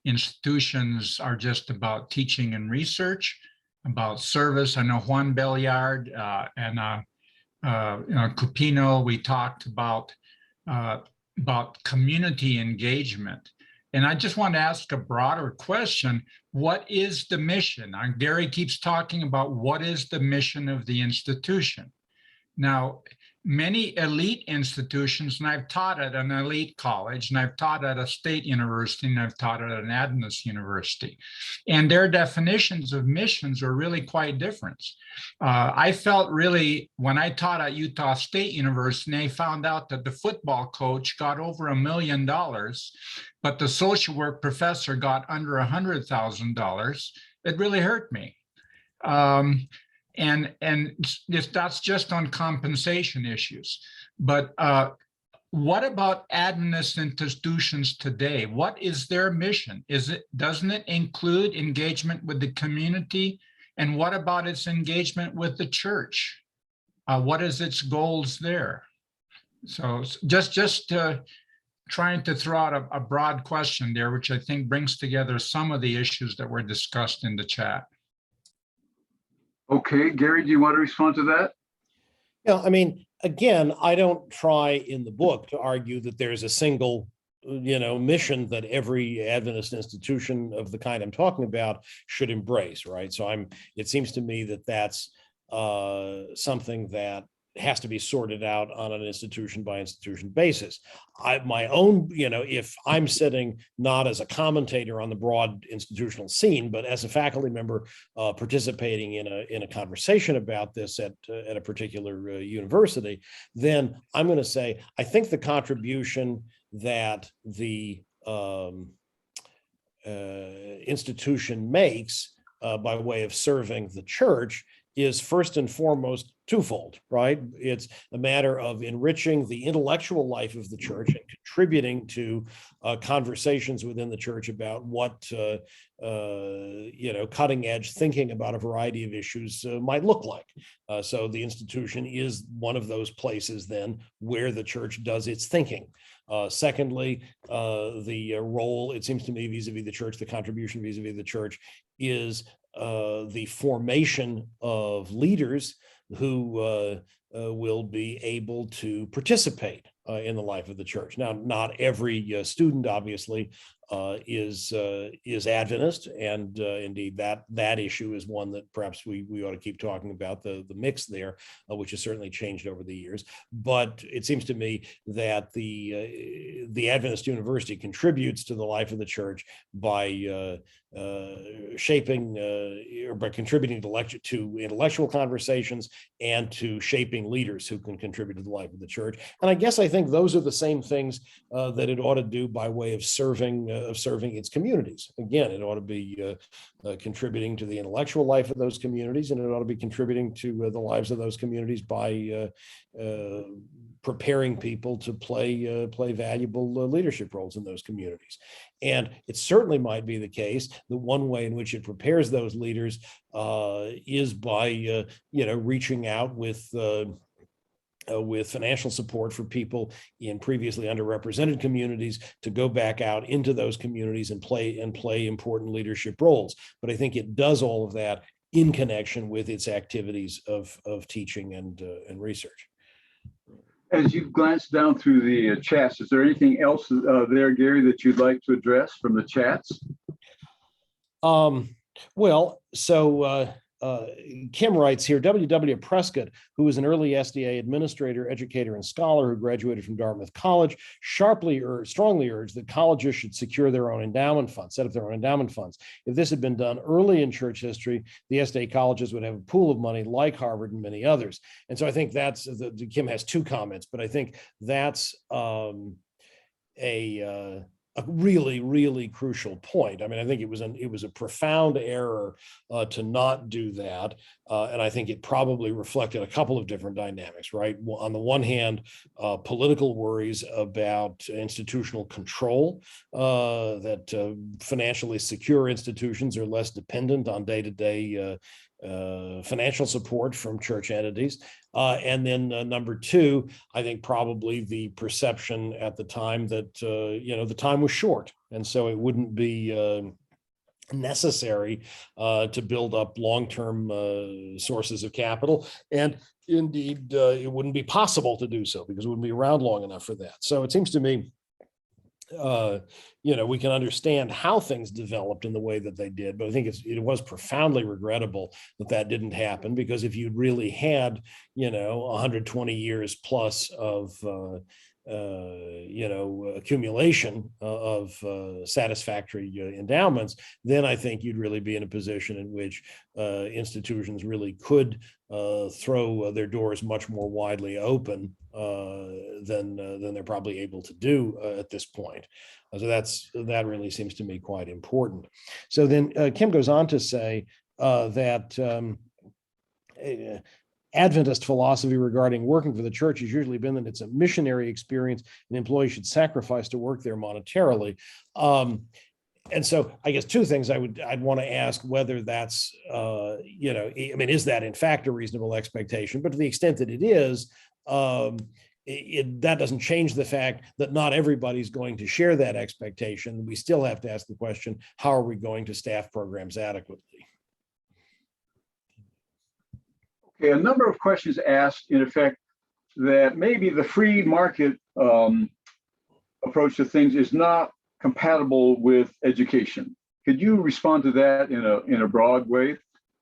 institutions are just about teaching and research, about service. I know Juan Belliard and Cupino, we talked about community engagement. And I just want to ask a broader question. What is the mission? Gary keeps talking about what is the mission of the institution. Now, many elite institutions, and I've taught at an elite college, and I've taught at a state university, and I've taught at an Adventist university, and their definitions of missions are really quite different. I felt really, when I taught at Utah State University, I found out that the football coach got over $1 million, but the social work professor got under $100,000. It really hurt me. And that's just on compensation issues. But what about Adventist institutions today? What is their mission? Doesn't it include engagement with the community? And what about its engagement with the church? What is its goals there? So just trying to throw out a broad question there, which I think brings together some of the issues that were discussed in the chat. Okay, Gary, do you want to respond to that? Yeah, I mean, again, I don't try in the book to argue that there's a single, mission that every Adventist institution of the kind I'm talking about should embrace, right? So it seems to me that that's something that has to be sorted out on an institution by institution basis. My own, if I'm sitting not as a commentator on the broad institutional scene, but as a faculty member participating in a conversation about this at a particular university, then I'm going to say, I think the contribution that the institution makes by way of serving the church is first and foremost twofold, right? It's a matter of enriching the intellectual life of the church and contributing to conversations within the church about what, cutting edge thinking about a variety of issues might look like. So the institution is one of those places then where the church does its thinking. Secondly, the role, it seems to me, vis-a-vis the church, the contribution vis-a-vis the church is the formation of leaders who will be able to participate in the life of the church. Now, not every student, obviously, is Adventist, and indeed that issue is one that perhaps we ought to keep talking about, the mix there, which has certainly changed over the years. But it seems to me that the Adventist University contributes to the life of the church by shaping or by contributing to intellectual conversations and to shaping leaders who can contribute to the life of the church. And I guess I think those are the same things that it ought to do by way of serving its communities. Again, it ought to be contributing to the intellectual life of those communities, and it ought to be contributing to the lives of those communities by preparing people to play valuable leadership roles in those communities. And it certainly might be the case that one way in which it prepares those leaders is by reaching out with financial support for people in previously underrepresented communities to go back out into those communities and play important leadership roles. But I think it does all of that in connection with its activities of teaching and research. As you've glanced down through the chats, is there anything else there, Gary, that you'd like to address from the chats? Kim writes here, W.W. Prescott, who was an early SDA administrator, educator, and scholar who graduated from Dartmouth College, strongly urged that colleges should secure their own endowment funds, set up their own endowment funds. If this had been done early in church history, the SDA colleges would have a pool of money like Harvard and many others. And so I think Kim has two comments, but I think that's a really, really crucial point. I mean, I think it was a profound error to not do that, and I think it probably reflected a couple of different dynamics. Right, on the one hand, political worries about institutional control, that financially secure institutions are less dependent on day-to-day financial support from church entities. And then number two, I think probably the perception at the time that, the time was short. And so it wouldn't be necessary to build up long-term sources of capital. And indeed, it wouldn't be possible to do so because it wouldn't be around long enough for that. So it seems to me, we can understand how things developed in the way that they did, but I think it was profoundly regrettable that didn't happen, because if you'd really had, 120 years plus of, accumulation of satisfactory endowments, then I think you'd really be in a position in which institutions really could throw their doors much more widely open than they're probably able to do at this point. So that really seems to me quite important. So then Kim goes on to say that Adventist philosophy regarding working for the church has usually been that it's a missionary experience and employees should sacrifice to work there monetarily. And so I guess two things I'd want to ask whether that's, is that in fact a reasonable expectation? But to the extent that it is, that doesn't change the fact that not everybody's going to share that expectation. We still have to ask the question, how are we going to staff programs adequately? Okay, a number of questions asked, in effect, that maybe the free market approach to things is not compatible with education. Could you respond to that in a broad way?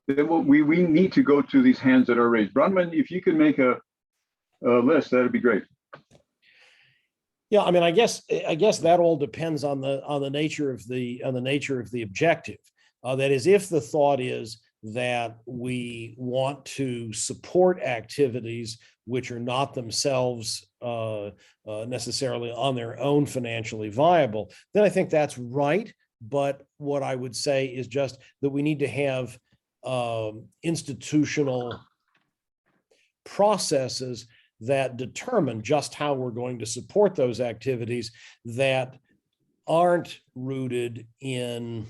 We need to go to these hands that are raised. Bronwyn, if you could make a list, that'd be great. Yeah, I mean, I guess that all depends on the nature of the objective. That is, if the thought is that we want to support activities which are not themselves necessarily on their own financially viable, then I think that's right. But what I would say is just that we need to have institutional processes that determine just how we're going to support those activities that aren't rooted in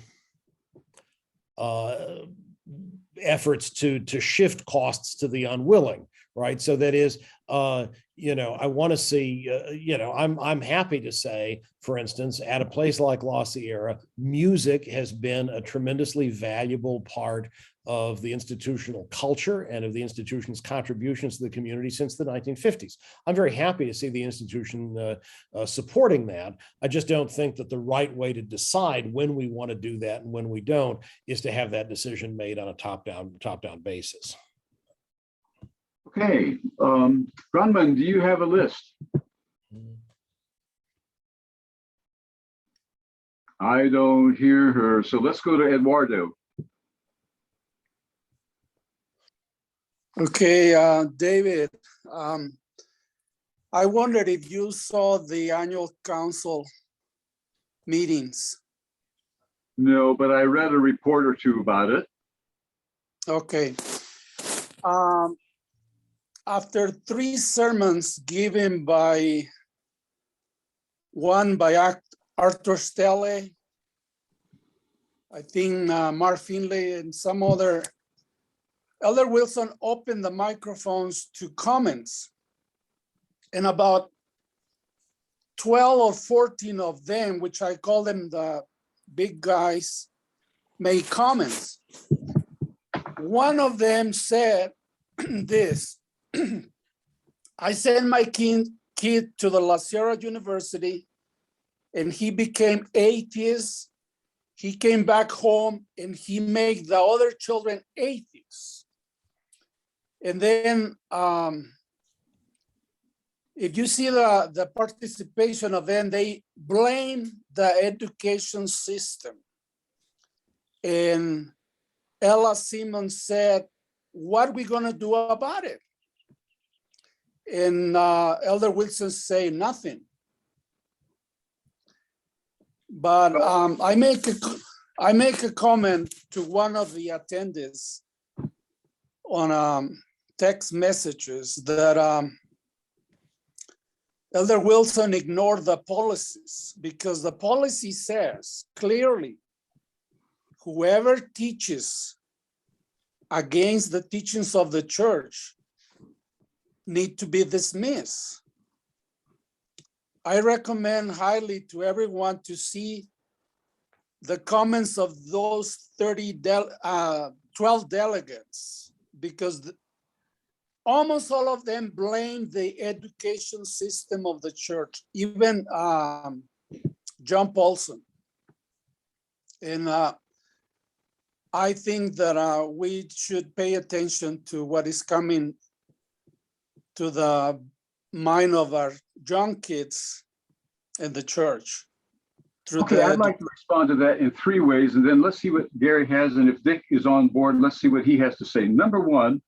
efforts to shift costs to the unwilling, right? So that is, I want to see, I'm happy to say, for instance, at a place like La Sierra, music has been a tremendously valuable part of the institutional culture and of the institution's contributions to the community since the 1950s. I'm very happy to see the institution supporting that. I just don't think that the right way to decide when we want to do that and when we don't is to have that decision made on a top-down basis. Okay, Grunman, do you have a list? I don't hear her, so let's go to Eduardo. Okay, David, I wondered if you saw the annual council meetings. No, but I read a report or two about it. Okay. After 3 sermons given by Arthur Stelle, I think Mark Finley and some other, Elder Wilson opened the microphones to comments, and about 12 or 14 of them, which I call them the big guys, made comments. One of them said this: I sent my kid to the La Sierra University and he became atheist. He came back home and he made the other children atheists. And then if you see the participation of them, they blame the education system. And Ella Simmons said, what are we gonna do about it? And Elder Wilson say nothing. But I make a comment to one of the attendees on text messages that Elder Wilson ignored the policies, because the policy says clearly, whoever teaches against the teachings of the church need to be dismissed. I recommend highly to everyone to see the comments of those 12 delegates, because almost all of them blame the education system of the church, even John Paulson. And I think that we should pay attention to what is coming to the mind of our young kids in the church. Okay, I'd like to respond to that in 3 ways, and then let's see what Gary has, and if Dick is on board, let's see what he has to say. Number 1,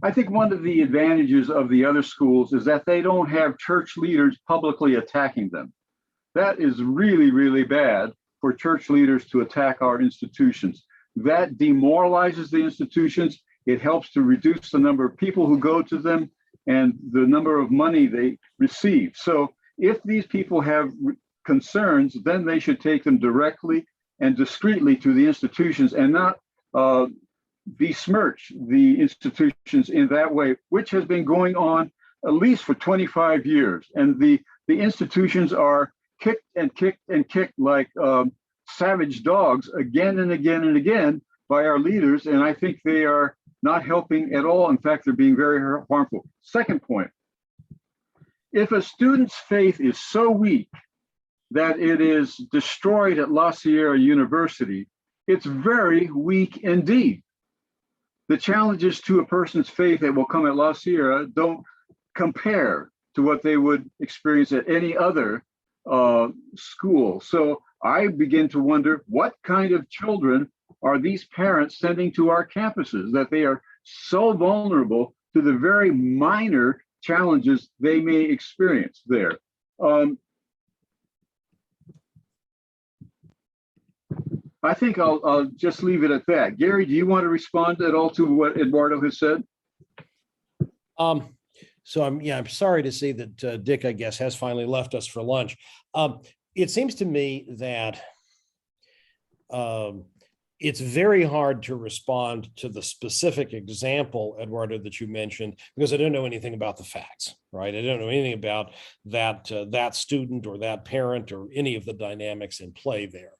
I think one of the advantages of the other schools is that they don't have church leaders publicly attacking them. That is really, really bad for church leaders to attack our institutions. That demoralizes the institutions. It helps to reduce the number of people who go to them and the number of money they receive. So if these people have concerns, then they should take them directly and discreetly to the institutions and not besmirch the institutions in that way, which has been going on at least for 25 years. And the institutions are kicked and kicked and kicked like savage dogs again and again and again by our leaders. And I think they are not helping at all. In fact, they're being very harmful. Second point, if a student's faith is so weak that it is destroyed at La Sierra University, it's very weak indeed. The challenges to a person's faith that will come at La Sierra don't compare to what they would experience at any other school. So I begin to wonder, what kind of children are these parents sending to our campuses, that they are so vulnerable to the very minor challenges they may experience there? I think I'll just leave it at that. Gary, do you want to respond at all to what Eduardo has said? So I'm sorry to see that Dick, I guess, has finally left us for lunch. It seems to me that it's very hard to respond to the specific example, Eduardo, that you mentioned, because I don't know anything about the facts, right? I don't know anything about that student or that parent or any of the dynamics in play there.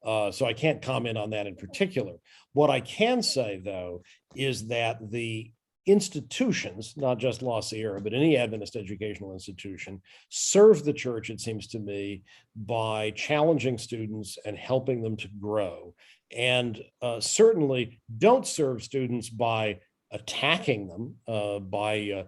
So I can't comment on that in particular. What I can say, though, is that the institutions, not just La Sierra, but any Adventist educational institution, serve the church, it seems to me, by challenging students and helping them to grow. And certainly don't serve students by attacking them, by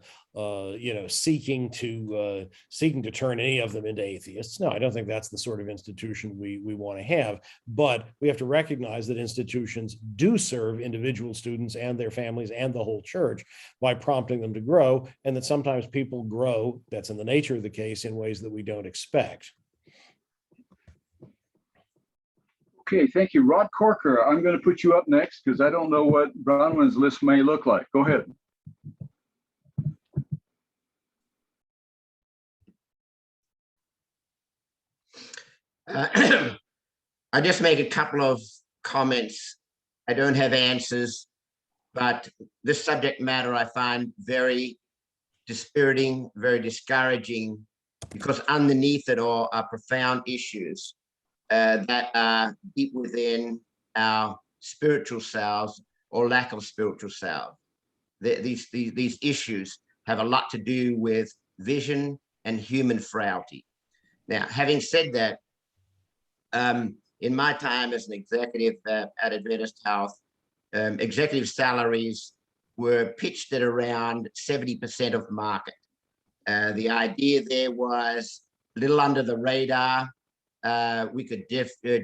seeking to turn any of them into atheists. No, I don't think that's the sort of institution we want to have. But we have to recognize that institutions do serve individual students and their families and the whole church by prompting them to grow, and that sometimes people grow, that's in the nature of the case, in ways that we don't expect. Okay, thank you. Rod Corker, I'm going to put you up next because I don't know what Bronwyn's list may look like. Go ahead. I just make a couple of comments. I don't have answers, but this subject matter I find very dispiriting, very discouraging, because underneath it all are profound issues that are deep within our spiritual selves or lack of spiritual self. These issues have a lot to do with vision and human frailty. Now, having said that, in my time as an executive at Adventist Health, executive salaries were pitched at around 70% of market. The idea there was a little under the radar. We could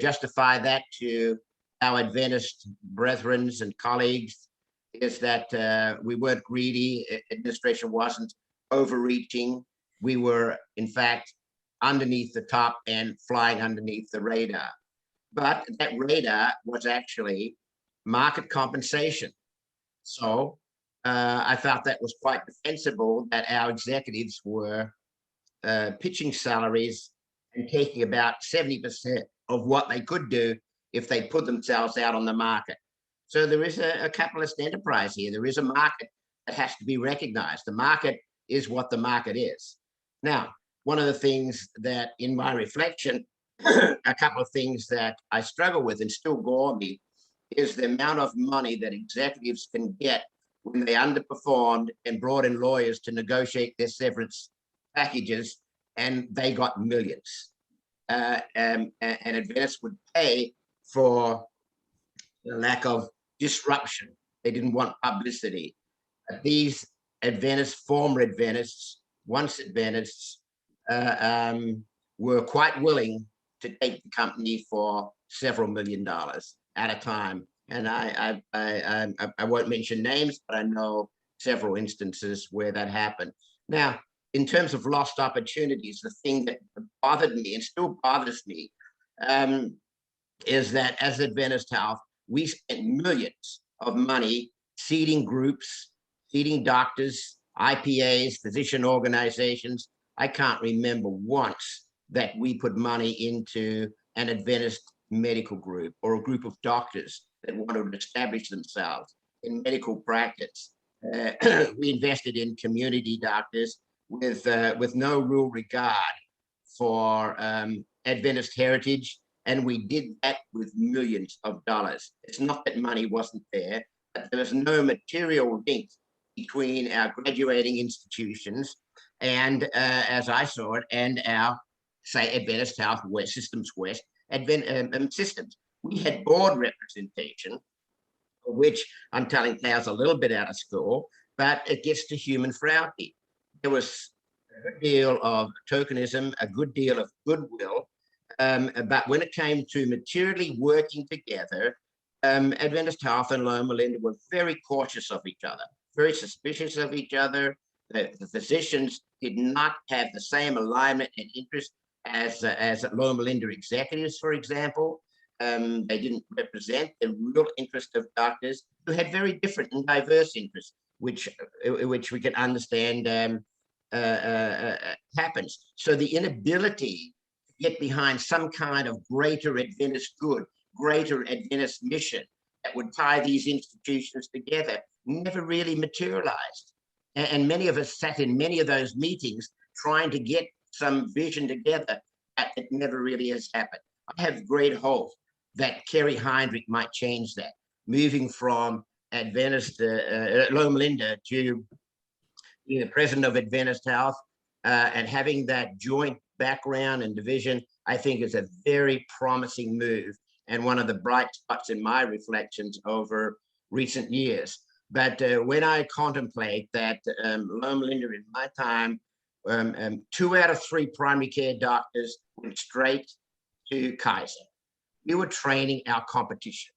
justify that to our Adventist brethren and colleagues, is that we weren't greedy, administration wasn't overreaching. We were, in fact, underneath the top and flying underneath the radar. But that radar was actually market compensation. So I felt that was quite defensible that our executives were pitching salaries and taking about 70% of what they could do if they put themselves out on the market. So there is a capitalist enterprise here. There is a market that has to be recognized. The market is what the market is. Now, one of the things that in my reflection, a couple of things that I struggle with and still gore me is the amount of money that executives can get when they underperformed and brought in lawyers to negotiate their severance packages, and they got millions. And Adventist would pay for the lack of disruption. They didn't want publicity. These Adventists, former Adventists, once Adventists, were quite willing to take the company for several $1 million at a time. And I won't mention names, but I know several instances where that happened. Now, in terms of lost opportunities, the thing that bothered me and still bothers me is that as Adventist Health, we spent millions of money seeding groups, seeding doctors, IPAs, physician organizations. I can't remember once that we put money into an Adventist medical group or a group of doctors that wanted to establish themselves in medical practice. We invested in community doctors with no real regard for Adventist heritage, and we did that with millions of dollars. It's not that money wasn't there, but there was no material link between our graduating institutions and, as I saw it, and our, say, Adventist Health West Systems West systems. We had board representation, which I'm telling Klaus a little bit out of school, but it gets to human frailty. There was a good deal of tokenism, a good deal of goodwill, but when it came to materially working together, Adventist Health and Loma were very cautious of each other, very suspicious of each other. The physicians did not have the same alignment and interest as Loma executives, for example. They didn't represent the real interest of doctors who had very different and diverse interests, which we can understand happens. So the inability to get behind some kind of greater Adventist good, greater Adventist mission that would tie these institutions together never really materialized. And many of us sat in many of those meetings trying to get some vision together, that it never really has happened. I have great hope that Kerry Heinrich might change that, moving from Adventist Loma Linda to being the president of Adventist Health, and having that joint background and division, I think is a very promising move and one of the bright spots in my reflections over recent years. But when I contemplate that Loma Linda in my time, 2 out of 3 primary care doctors went straight to Kaiser. We were training our competition.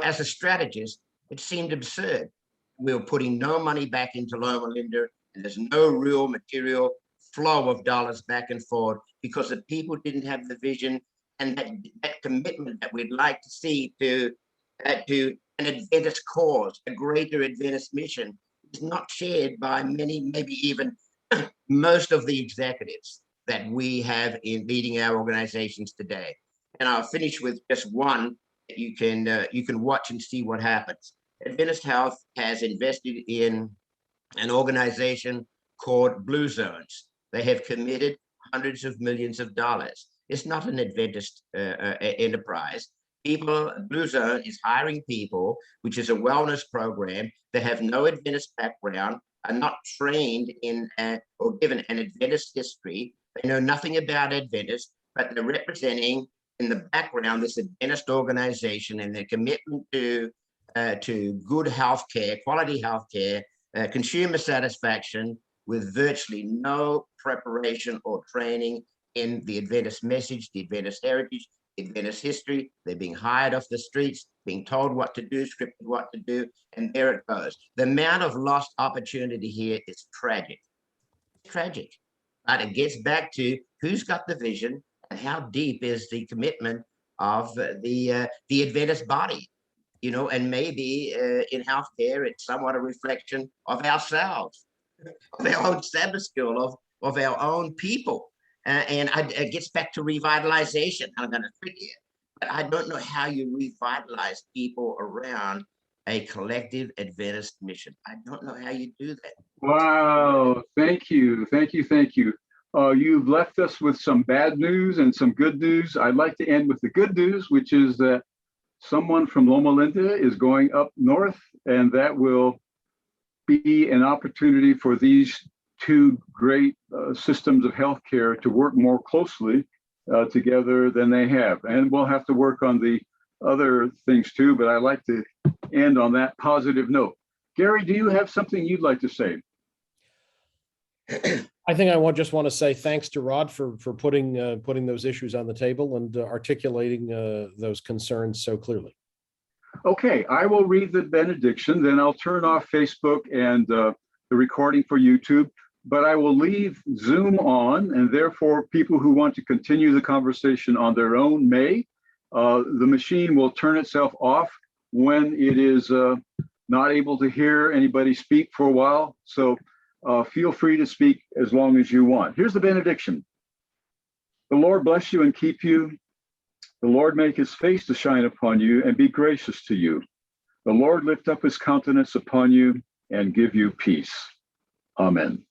As a strategist, it seemed absurd. We were putting no money back into Loma Linda, and there's no real material flow of dollars back and forth because the people didn't have the vision and that commitment that we'd like to see to an Adventist cause, a greater Adventist mission, is not shared by many, maybe even most of the executives that we have in leading our organizations today. And I'll finish with just one that you can watch and see what happens. Adventist Health has invested in an organization called Blue Zones. They have committed hundreds of millions of dollars. It's not an Adventist enterprise. Blue Zone is hiring people, which is a wellness program that have no Adventist background, are not trained in or given an Adventist history. They know nothing about Adventist, but they're representing in the background this Adventist organization and their commitment to good healthcare, quality healthcare, consumer satisfaction, with virtually no preparation or training in the Adventist message, the Adventist heritage, the Adventist history. They're being hired off the streets, being told what to do, scripted what to do, and there it goes. The amount of lost opportunity here is tragic. Tragic. But it gets back to who's got the vision and how deep is the commitment of the Adventist body. You know, and maybe in healthcare, it's somewhat a reflection of ourselves, of our own Sabbath school, of our own people. And it gets back to revitalization. I'm going to trick you, but I don't know how you revitalize people around a collective Adventist mission. I don't know how you do that. Wow, thank you. You've left us with some bad news and some good news. I'd like to end with the good news, which is that someone from Loma Linda is going up north, and that will be an opportunity for these 2 great systems of healthcare to work more closely together than they have. And we'll have to work on the other things too, but I like to end on that positive note. Gary, do you have something you'd like to say? I think I just want to say thanks to Rod for putting those issues on the table and articulating those concerns so clearly. Okay, I will read the benediction, then I'll turn off Facebook and the recording for YouTube, but I will leave Zoom on, and therefore people who want to continue the conversation on their own may. The machine will turn itself off when it is not able to hear anybody speak for a while. So feel free to speak as long as you want. Here's the benediction. The Lord bless you and keep you. The Lord make his face to shine upon you and be gracious to you. The Lord lift up his countenance upon you and give you peace. Amen.